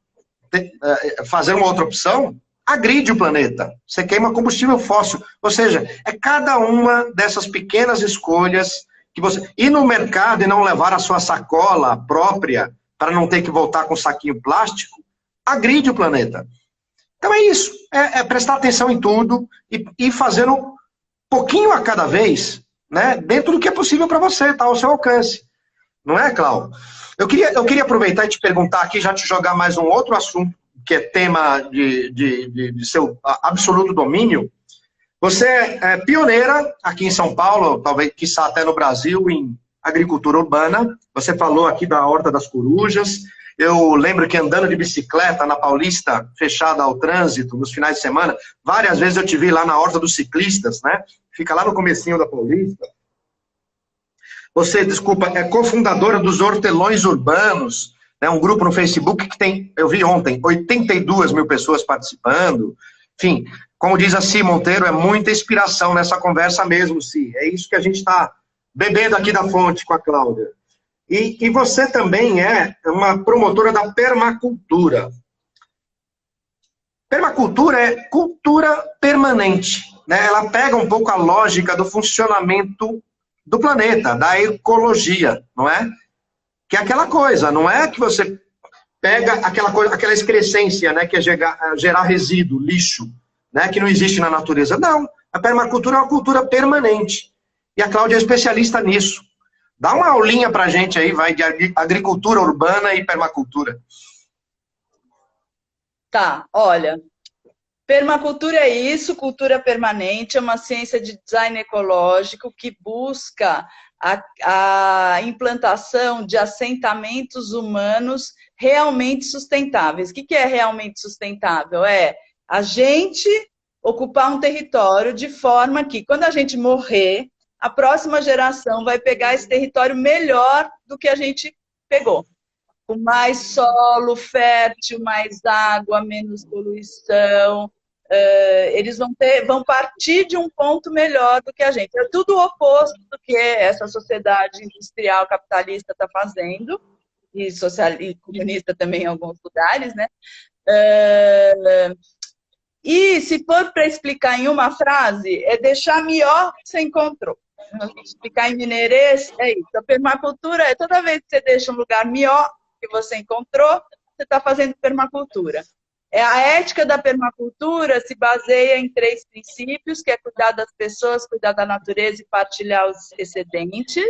fazer uma outra opção, agride o planeta. Você queima combustível fóssil. Ou seja, é cada uma dessas pequenas escolhas que você... Ir no mercado e não levar a sua sacola própria para não ter que voltar com saquinho plástico, agride o planeta. Então é isso. É prestar atenção em tudo e fazendo pouquinho a cada vez, né, dentro do que é possível para você, tá ao seu alcance. Não é, Cláudio? Eu queria aproveitar e te perguntar aqui, já te jogar mais um outro assunto, que é tema de seu absoluto domínio. Você é pioneira aqui em São Paulo, talvez, quiçá até no Brasil, em agricultura urbana. Você falou aqui da Horta das Corujas. Eu lembro que andando de bicicleta na Paulista, fechada ao trânsito, nos finais de semana, várias vezes eu te vi lá na Horta dos Ciclistas, né? Fica lá no comecinho da Paulista. Você, desculpa, é cofundadora dos Hortelões Urbanos, né? Um grupo no Facebook que tem, eu vi ontem, 82 mil pessoas participando. Enfim, como diz a Si Monteiro, é muita inspiração nessa conversa mesmo, Si. É isso que a gente está bebendo aqui da fonte com a Cláudia. E você também é uma promotora da permacultura. Permacultura é cultura permanente, né? Ela pega um pouco a lógica do funcionamento do planeta, da ecologia, não é? Que é aquela coisa, não é que você pega aquela excrescência, né, que é gerar resíduo, lixo, né, que não existe na natureza. Não, a permacultura é uma cultura permanente. E a Cláudia é especialista nisso. Dá uma aulinha pra gente aí, vai, de agricultura urbana e permacultura. Tá, olha, permacultura é isso, cultura permanente, é uma ciência de design ecológico que busca a implantação de assentamentos humanos realmente sustentáveis. O que é realmente sustentável? É a gente ocupar um território de forma que, quando a gente morrer, a próxima geração vai pegar esse território melhor do que a gente pegou. Com mais solo fértil, mais água, menos poluição. Eles vão partir de um ponto melhor do que a gente. É tudo o oposto do que essa sociedade industrial capitalista está fazendo, e comunista também em alguns lugares, né? E se for para explicar em uma frase, é deixar melhor que você encontrou. Explicar em mineirês, é isso. A permacultura é toda vez que você deixa um lugar melhor que você encontrou, você está fazendo permacultura. A ética da permacultura se baseia em 3 princípios, que é cuidar das pessoas, cuidar da natureza e partilhar os excedentes.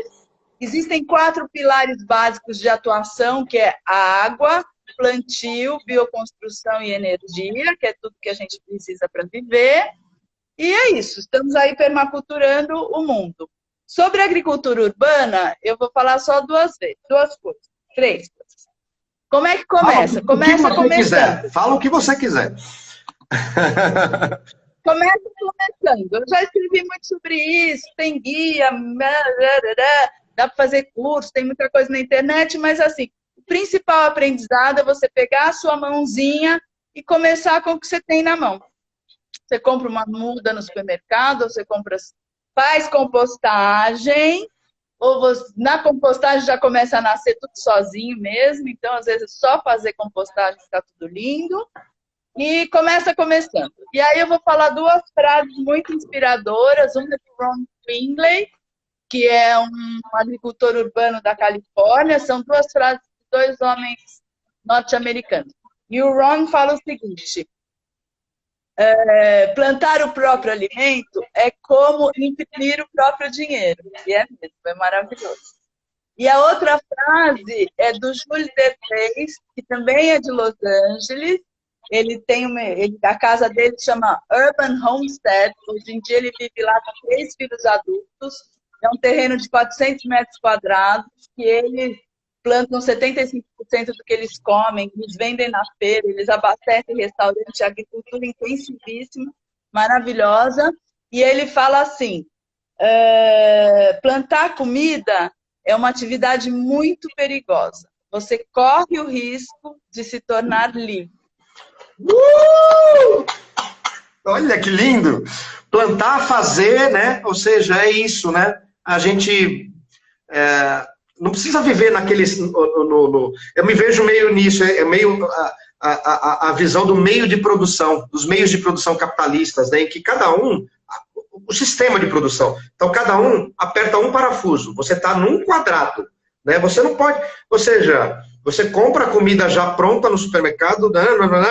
Existem 4 pilares básicos de atuação, que é a água, plantio, bioconstrução e energia, que é tudo que a gente precisa para viver. E é isso, estamos aí permaculturando o mundo. Sobre a agricultura urbana, eu vou falar só 2 coisas, 3 coisas. Como é que começa? Começa começando. Fala o que você quiser. Começa começando. Eu já escrevi muito sobre isso, tem guia, dá para fazer curso, tem muita coisa na internet, mas assim, o principal aprendizado é você pegar a sua mãozinha e começar com o que você tem na mão. Você compra uma muda no supermercado, você faz compostagem, ou na compostagem já começa a nascer tudo sozinho mesmo, então às vezes só fazer compostagem está tudo lindo, e começando. E aí eu vou falar 2 frases muito inspiradoras, uma é do Ron Finley, que é um agricultor urbano da Califórnia, são 2 frases de 2 homens norte-americanos. E o Ron fala o seguinte: plantar o próprio alimento é como imprimir o próprio dinheiro. E é mesmo, é maravilhoso. E a outra frase é do Júlio Deleuze, que também é de Los Angeles, A casa dele chama Urban Homestead. Hoje em dia ele vive lá com 3 filhos adultos. É um terreno de 400 metros quadrados, que eles plantam 75% do que eles comem, eles vendem na feira, eles abastecem restaurante, agricultura intensivíssima, maravilhosa. E ele fala assim, plantar comida é uma atividade muito perigosa. Você corre o risco de se tornar livre. Olha que lindo! Plantar, fazer, né? Ou seja, é isso, né? A gente não precisa viver naqueles... eu me vejo meio nisso, meio a visão do meio de produção, dos meios de produção capitalistas, né? Em que cada um... O sistema de produção. Então, cada um aperta um parafuso. Você está num quadrado, né? Você não pode... Ou seja, você compra a comida já pronta no supermercado,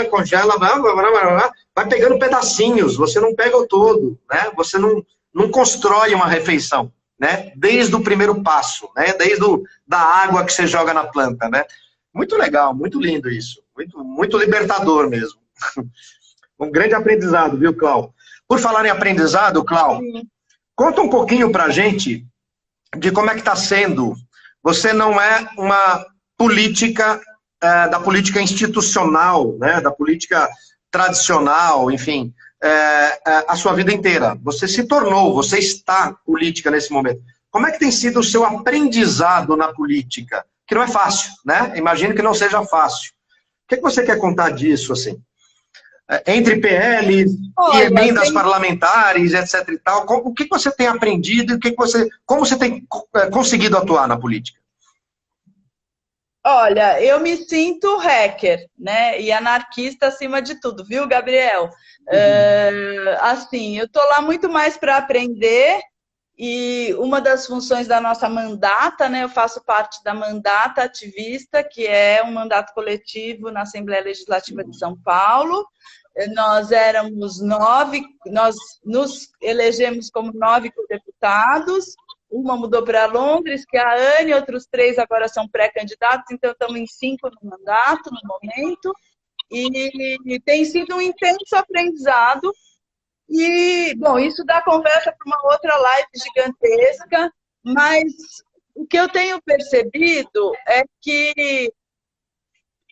congela, vai pegando pedacinhos, você não pega o todo, né? Você não constrói uma refeição, né? Desde o primeiro passo, né? Desde da água que você joga na planta, né? Muito legal, muito lindo isso. Muito libertador mesmo. Um grande aprendizado, viu, Cláudio? Por falar em aprendizado, Cláudio, conta um pouquinho pra gente de como é que está sendo. Você não é uma política, da política institucional, né? Da política tradicional, enfim, a sua vida inteira. Você se tornou, você está política nesse momento. Como é que tem sido o seu aprendizado na política? Que não é fácil, né? Imagino que não seja fácil. O que você quer contar disso, assim? Entre PL e emendas parlamentares, etc e tal, o que você tem aprendido e como você tem conseguido atuar na política? Olha, eu me sinto hacker, né? E anarquista acima de tudo, viu, Gabriel? Assim, eu tô lá muito mais para aprender, e uma das funções da nossa mandata, né? Eu faço parte da mandata ativista, que é um mandato coletivo na Assembleia Legislativa de São Paulo. Nós éramos 9, nós nos elegemos como 9 deputados. Uma mudou para Londres, que é a Anne, outros 3 agora são pré-candidatos, então estamos em 5 no mandato, no momento, e tem sido um intenso aprendizado, e, bom, isso dá conversa para uma outra live gigantesca, mas o que eu tenho percebido é que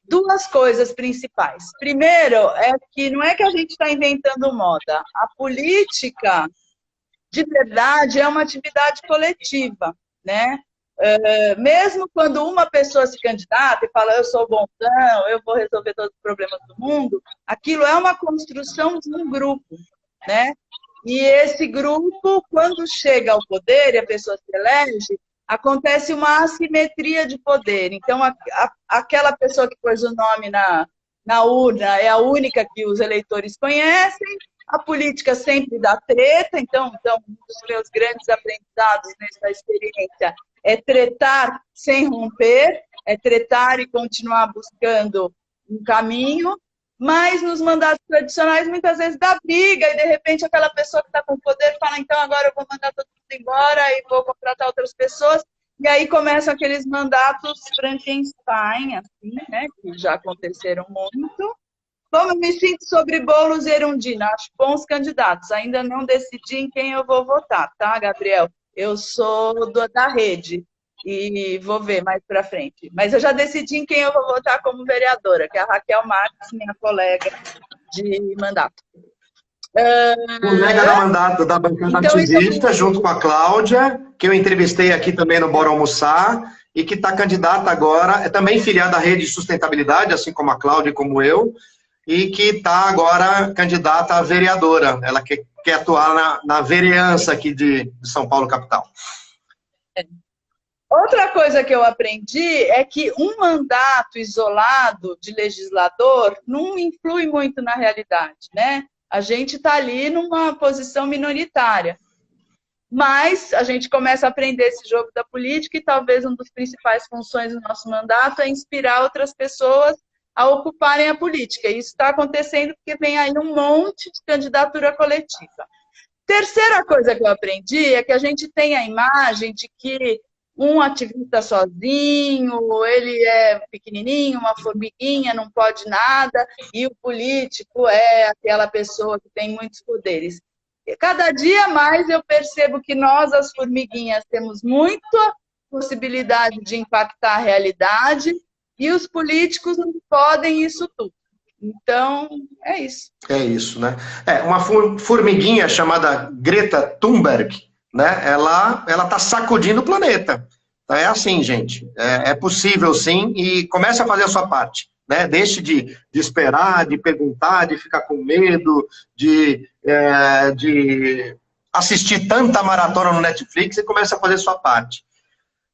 2 coisas principais. Primeiro, é que não é que a gente está inventando moda, a política de verdade é uma atividade coletiva, né? Mesmo quando uma pessoa se candidata e fala, eu sou bonzão, eu vou resolver todos os problemas do mundo, aquilo é uma construção de um grupo, né? E esse grupo, quando chega ao poder e a pessoa se elege, acontece uma assimetria de poder. Então, aquela pessoa que pôs o nome na urna é a única que os eleitores conhecem. A política sempre dá treta, então um dos meus grandes aprendizados nessa experiência é tretar sem romper, é tretar e continuar buscando um caminho, mas nos mandatos tradicionais muitas vezes dá briga e de repente aquela pessoa que está com poder fala, então agora eu vou mandar todo mundo embora e vou contratar outras pessoas, e aí começam aqueles mandatos Frankenstein, assim, né, que já aconteceram muito. Como eu me sinto sobre Boulos e Erundina? Acho bons candidatos. Ainda não decidi em quem eu vou votar, tá, Gabriel? Eu sou da rede e vou ver mais para frente. Mas eu já decidi em quem eu vou votar como vereadora, que é a Raquel Marques, minha colega de mandato. Colega da mandato da bancada ativista, junto com a Cláudia, que eu entrevistei aqui também no Bora Almoçar, e que está candidata agora, é também filiada à Rede de Sustentabilidade, assim como a Cláudia e como eu, e que está agora candidata a vereadora. Ela quer atuar na vereança aqui de São Paulo, capital. Outra coisa que eu aprendi é que um mandato isolado de legislador não influi muito na realidade, né? A gente está ali numa posição minoritária. Mas a gente começa a aprender esse jogo da política e talvez uma das principais funções do nosso mandato é inspirar outras pessoas a ocuparem a política. E isso está acontecendo porque vem aí um monte de candidatura coletiva. Terceira coisa que eu aprendi é que a gente tem a imagem de que um ativista sozinho, ele é pequenininho, uma formiguinha, não pode nada, e o político é aquela pessoa que tem muitos poderes. E cada dia mais eu percebo que nós, as formiguinhas, temos muita possibilidade de impactar a realidade, e os políticos não podem isso tudo. Então, é isso. É isso, né? Uma formiguinha chamada Greta Thunberg, né? Ela tá sacudindo o planeta. É assim, gente. É possível, sim, e comece a fazer a sua parte, né? Deixe de esperar, de perguntar, de ficar com medo, de assistir tanta maratona no Netflix e comece a fazer a sua parte.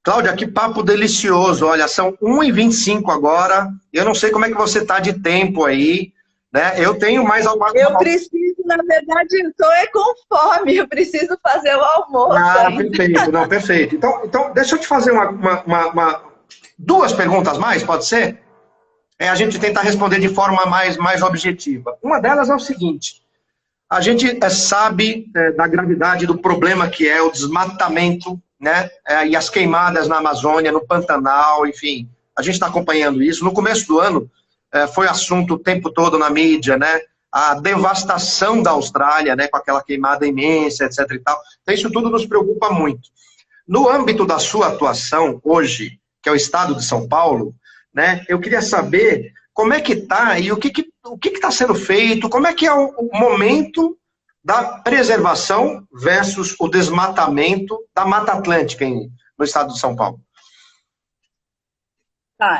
Cláudia, que papo delicioso. Olha, são 1h25 agora. Eu não sei como é que você está de tempo aí, né? Eu tenho mais alguma coisa. Eu preciso, na verdade, estou com fome. Eu preciso fazer o almoço. Perfeito. Não, perfeito. Então, deixa eu te fazer duas perguntas mais, pode ser? A gente tentar responder de forma mais objetiva. Uma delas é o seguinte. A gente sabe da gravidade do problema que é o desmatamento, né? E as queimadas na Amazônia, no Pantanal, enfim, a gente está acompanhando isso. No começo do ano, foi assunto o tempo todo na mídia, né? A devastação da Austrália, né? Com aquela queimada imensa, etc. e tal. Então, isso tudo nos preocupa muito. No âmbito da sua atuação hoje, que é o estado de São Paulo, né? Eu queria saber como é que está e o que está sendo feito, como é que é o momento da preservação versus o desmatamento da Mata Atlântica no estado de São Paulo.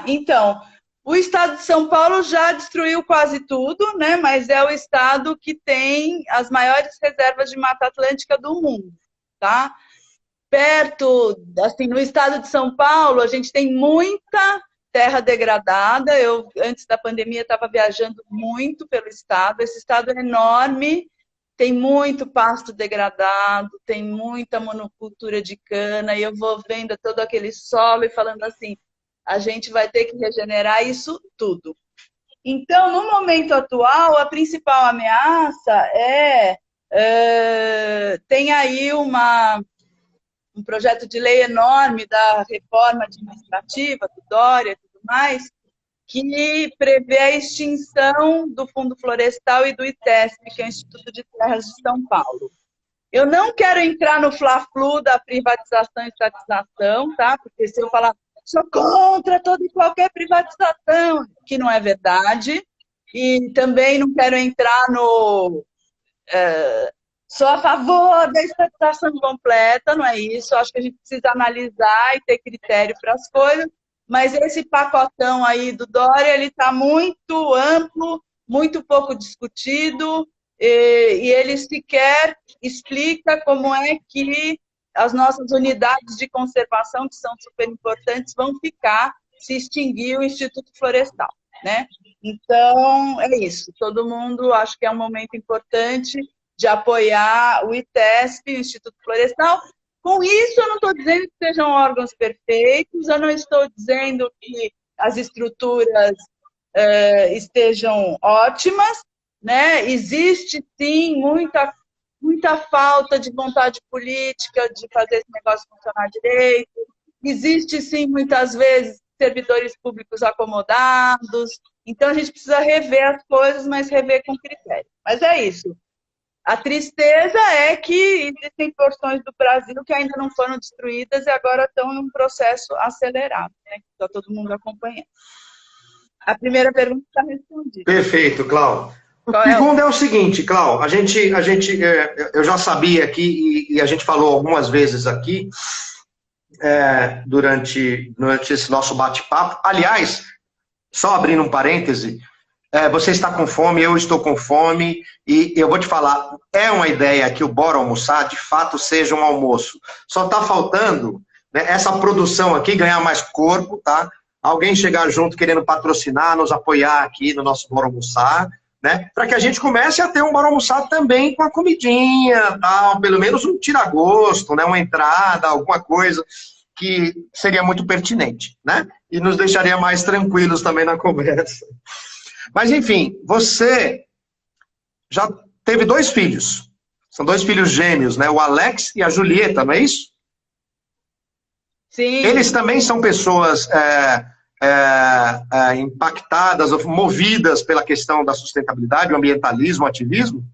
Então, o estado de São Paulo já destruiu quase tudo, né? Mas é o estado que tem as maiores reservas de Mata Atlântica do mundo, tá? Perto, assim, no estado de São Paulo, a gente tem muita terra degradada. Eu, antes da pandemia, estava viajando muito pelo estado. Esse estado é enorme, tem muito pasto degradado, tem muita monocultura de cana, e eu vou vendo todo aquele solo e falando assim, a gente vai ter que regenerar isso tudo. Então, no momento atual, a principal ameaça tem aí um projeto de lei enorme da reforma administrativa, do Dória e tudo mais, que prevê a extinção do Fundo Florestal e do ITESP, que é o Instituto de Terras de São Paulo. Eu não quero entrar no fla-flu da privatização e estatização, tá? Porque se eu falar, sou contra toda e qualquer privatização, que não é verdade, e também não quero entrar no... sou a favor da estatização completa, não é isso. Acho que a gente precisa analisar e ter critério para as coisas, mas esse pacotão aí do Dória, ele está muito amplo, muito pouco discutido, e ele sequer explica como é que as nossas unidades de conservação, que são super importantes, vão ficar se extinguir o Instituto Florestal, né? Então, é isso. Todo mundo, acho que é um momento importante de apoiar o ITESP, o Instituto Florestal. Com isso, eu não estou dizendo que sejam órgãos perfeitos, eu não estou dizendo que as estruturas estejam ótimas, né? Existe, sim, muita falta de vontade política de fazer esse negócio funcionar direito. Existe, sim, muitas vezes, servidores públicos acomodados. Então, a gente precisa rever as coisas, mas rever com critério. Mas é isso. A tristeza é que existem porções do Brasil que ainda não foram destruídas e agora estão em um processo acelerado, né? Está todo mundo acompanhando. A primeira pergunta está respondida. Perfeito, Cláudio. O segundo é o seguinte, Cláudio, eu já sabia aqui, e a gente falou algumas vezes aqui, durante esse nosso bate-papo. Aliás, só abrindo um parêntese, você está com fome, eu estou com fome, e eu vou te falar, é uma ideia que o Bora Almoçar, de fato, seja um almoço. Só está faltando, né, essa produção aqui ganhar mais corpo, tá? Alguém chegar junto querendo patrocinar, nos apoiar aqui no nosso Bora Almoçar, né? Para que a gente comece a ter um Bora Almoçar também com a comidinha, tal, pelo menos um tira-gosto, né, uma entrada, alguma coisa que seria muito pertinente, né? E nos deixaria mais tranquilos também na conversa. Mas, enfim, você já teve 2 filhos. São 2 filhos gêmeos, né? O Alex e a Julieta, não é isso? Sim. Eles também são pessoas impactadas, movidas pela questão da sustentabilidade, o ambientalismo, o ativismo?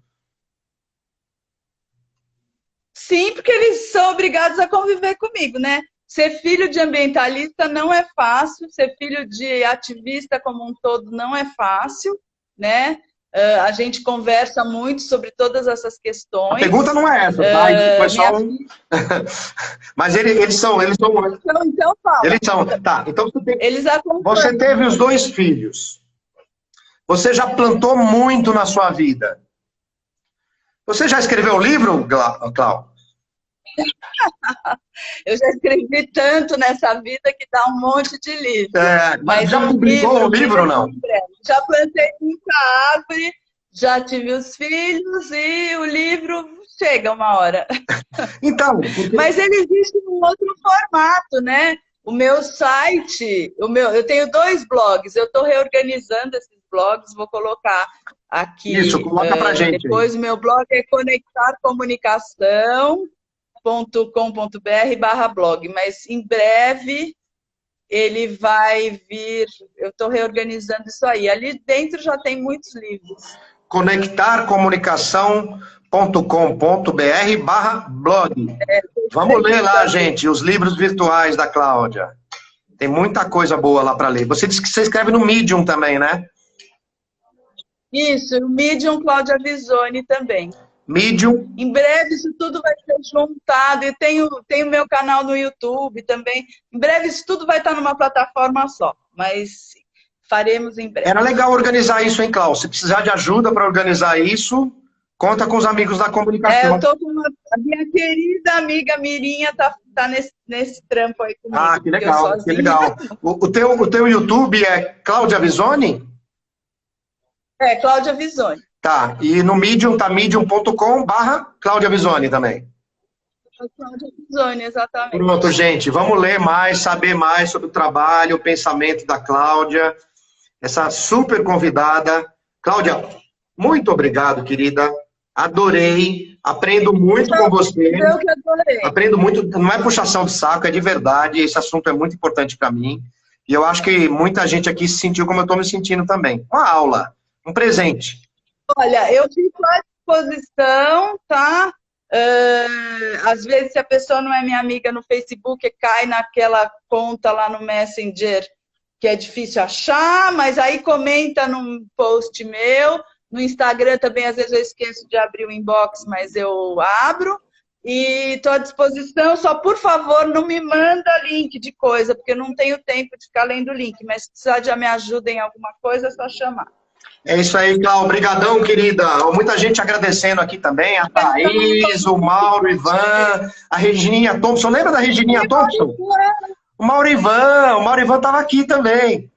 Sim, porque eles são obrigados a conviver comigo, né? Ser filho de ambientalista não é fácil, ser filho de ativista como um todo não é fácil, né? A gente conversa muito sobre todas essas questões. A pergunta não é essa, tá? Isso foi só um... Mas eles são... Então fala. Eles são... Tá, então eles você teve os 2 filhos. Você já plantou muito na sua vida. Você já escreveu um livro, Cláudia? Eu já escrevi tanto nessa vida que dá um monte de livro. Mas já publicou um livro ou não? Já plantei muita árvore, já tive os filhos e o livro chega uma hora. Então, mas ele existe num outro formato, né? O meu site, eu tenho 2 blogs, eu estou reorganizando esses blogs, vou colocar aqui. Isso, coloca pra gente. Depois aí. O meu blog é conectarcomunicação.com.br/blog, mas em breve ele vai vir, eu estou reorganizando isso aí. Ali dentro já tem muitos livros. conectarcomunicação.com.br/blog. Vamos ler lá, gente, os livros virtuais da Cláudia. Tem muita coisa boa lá para ler. Você disse que você escreve no Medium também, né? Isso, o Medium Cláudia Visoni também. Medium. Em breve isso tudo vai ser juntado. E tem o meu canal no YouTube também. Em breve isso tudo vai estar numa plataforma só. Mas faremos em breve. Era legal organizar isso, hein, Cláudia? Se precisar de ajuda para organizar isso, conta com os amigos da comunicação. Eu estou com a minha querida amiga Mirinha, tá nesse trampo aí comigo. Ah, que legal, que legal. O teu YouTube é Cláudia Visoni? É, Cláudia Visoni. Tá, e no Medium tá medium.com/Cláudia Visoni também. Cláudia Visoni, exatamente. Pronto, gente, vamos ler mais, saber mais sobre o trabalho, o pensamento da Cláudia, essa super convidada. Cláudia, muito obrigado, querida. Adorei, aprendo muito com você. Eu que adorei. Aprendo muito, não é puxação de saco, é de verdade, esse assunto é muito importante para mim. E eu acho que muita gente aqui se sentiu como eu estou me sentindo também. Uma aula, um presente. Olha, eu fico à disposição, tá? Às vezes, se a pessoa não é minha amiga no Facebook, cai naquela conta lá no Messenger, que é difícil achar, mas aí comenta num post meu. No Instagram também, às vezes, eu esqueço de abrir o inbox, mas eu abro. E estou à disposição, só por favor, não me manda link de coisa, porque eu não tenho tempo de ficar lendo link, mas se precisar de me ajuda em alguma coisa, é só chamar. É isso aí, Cláudia. Obrigadão, querida. Muita gente agradecendo aqui também. A Thaís, o Mauro, o Ivan, a Regininha Thompson. Lembra da Regininha Thompson? O Mauro Ivan estava aqui também.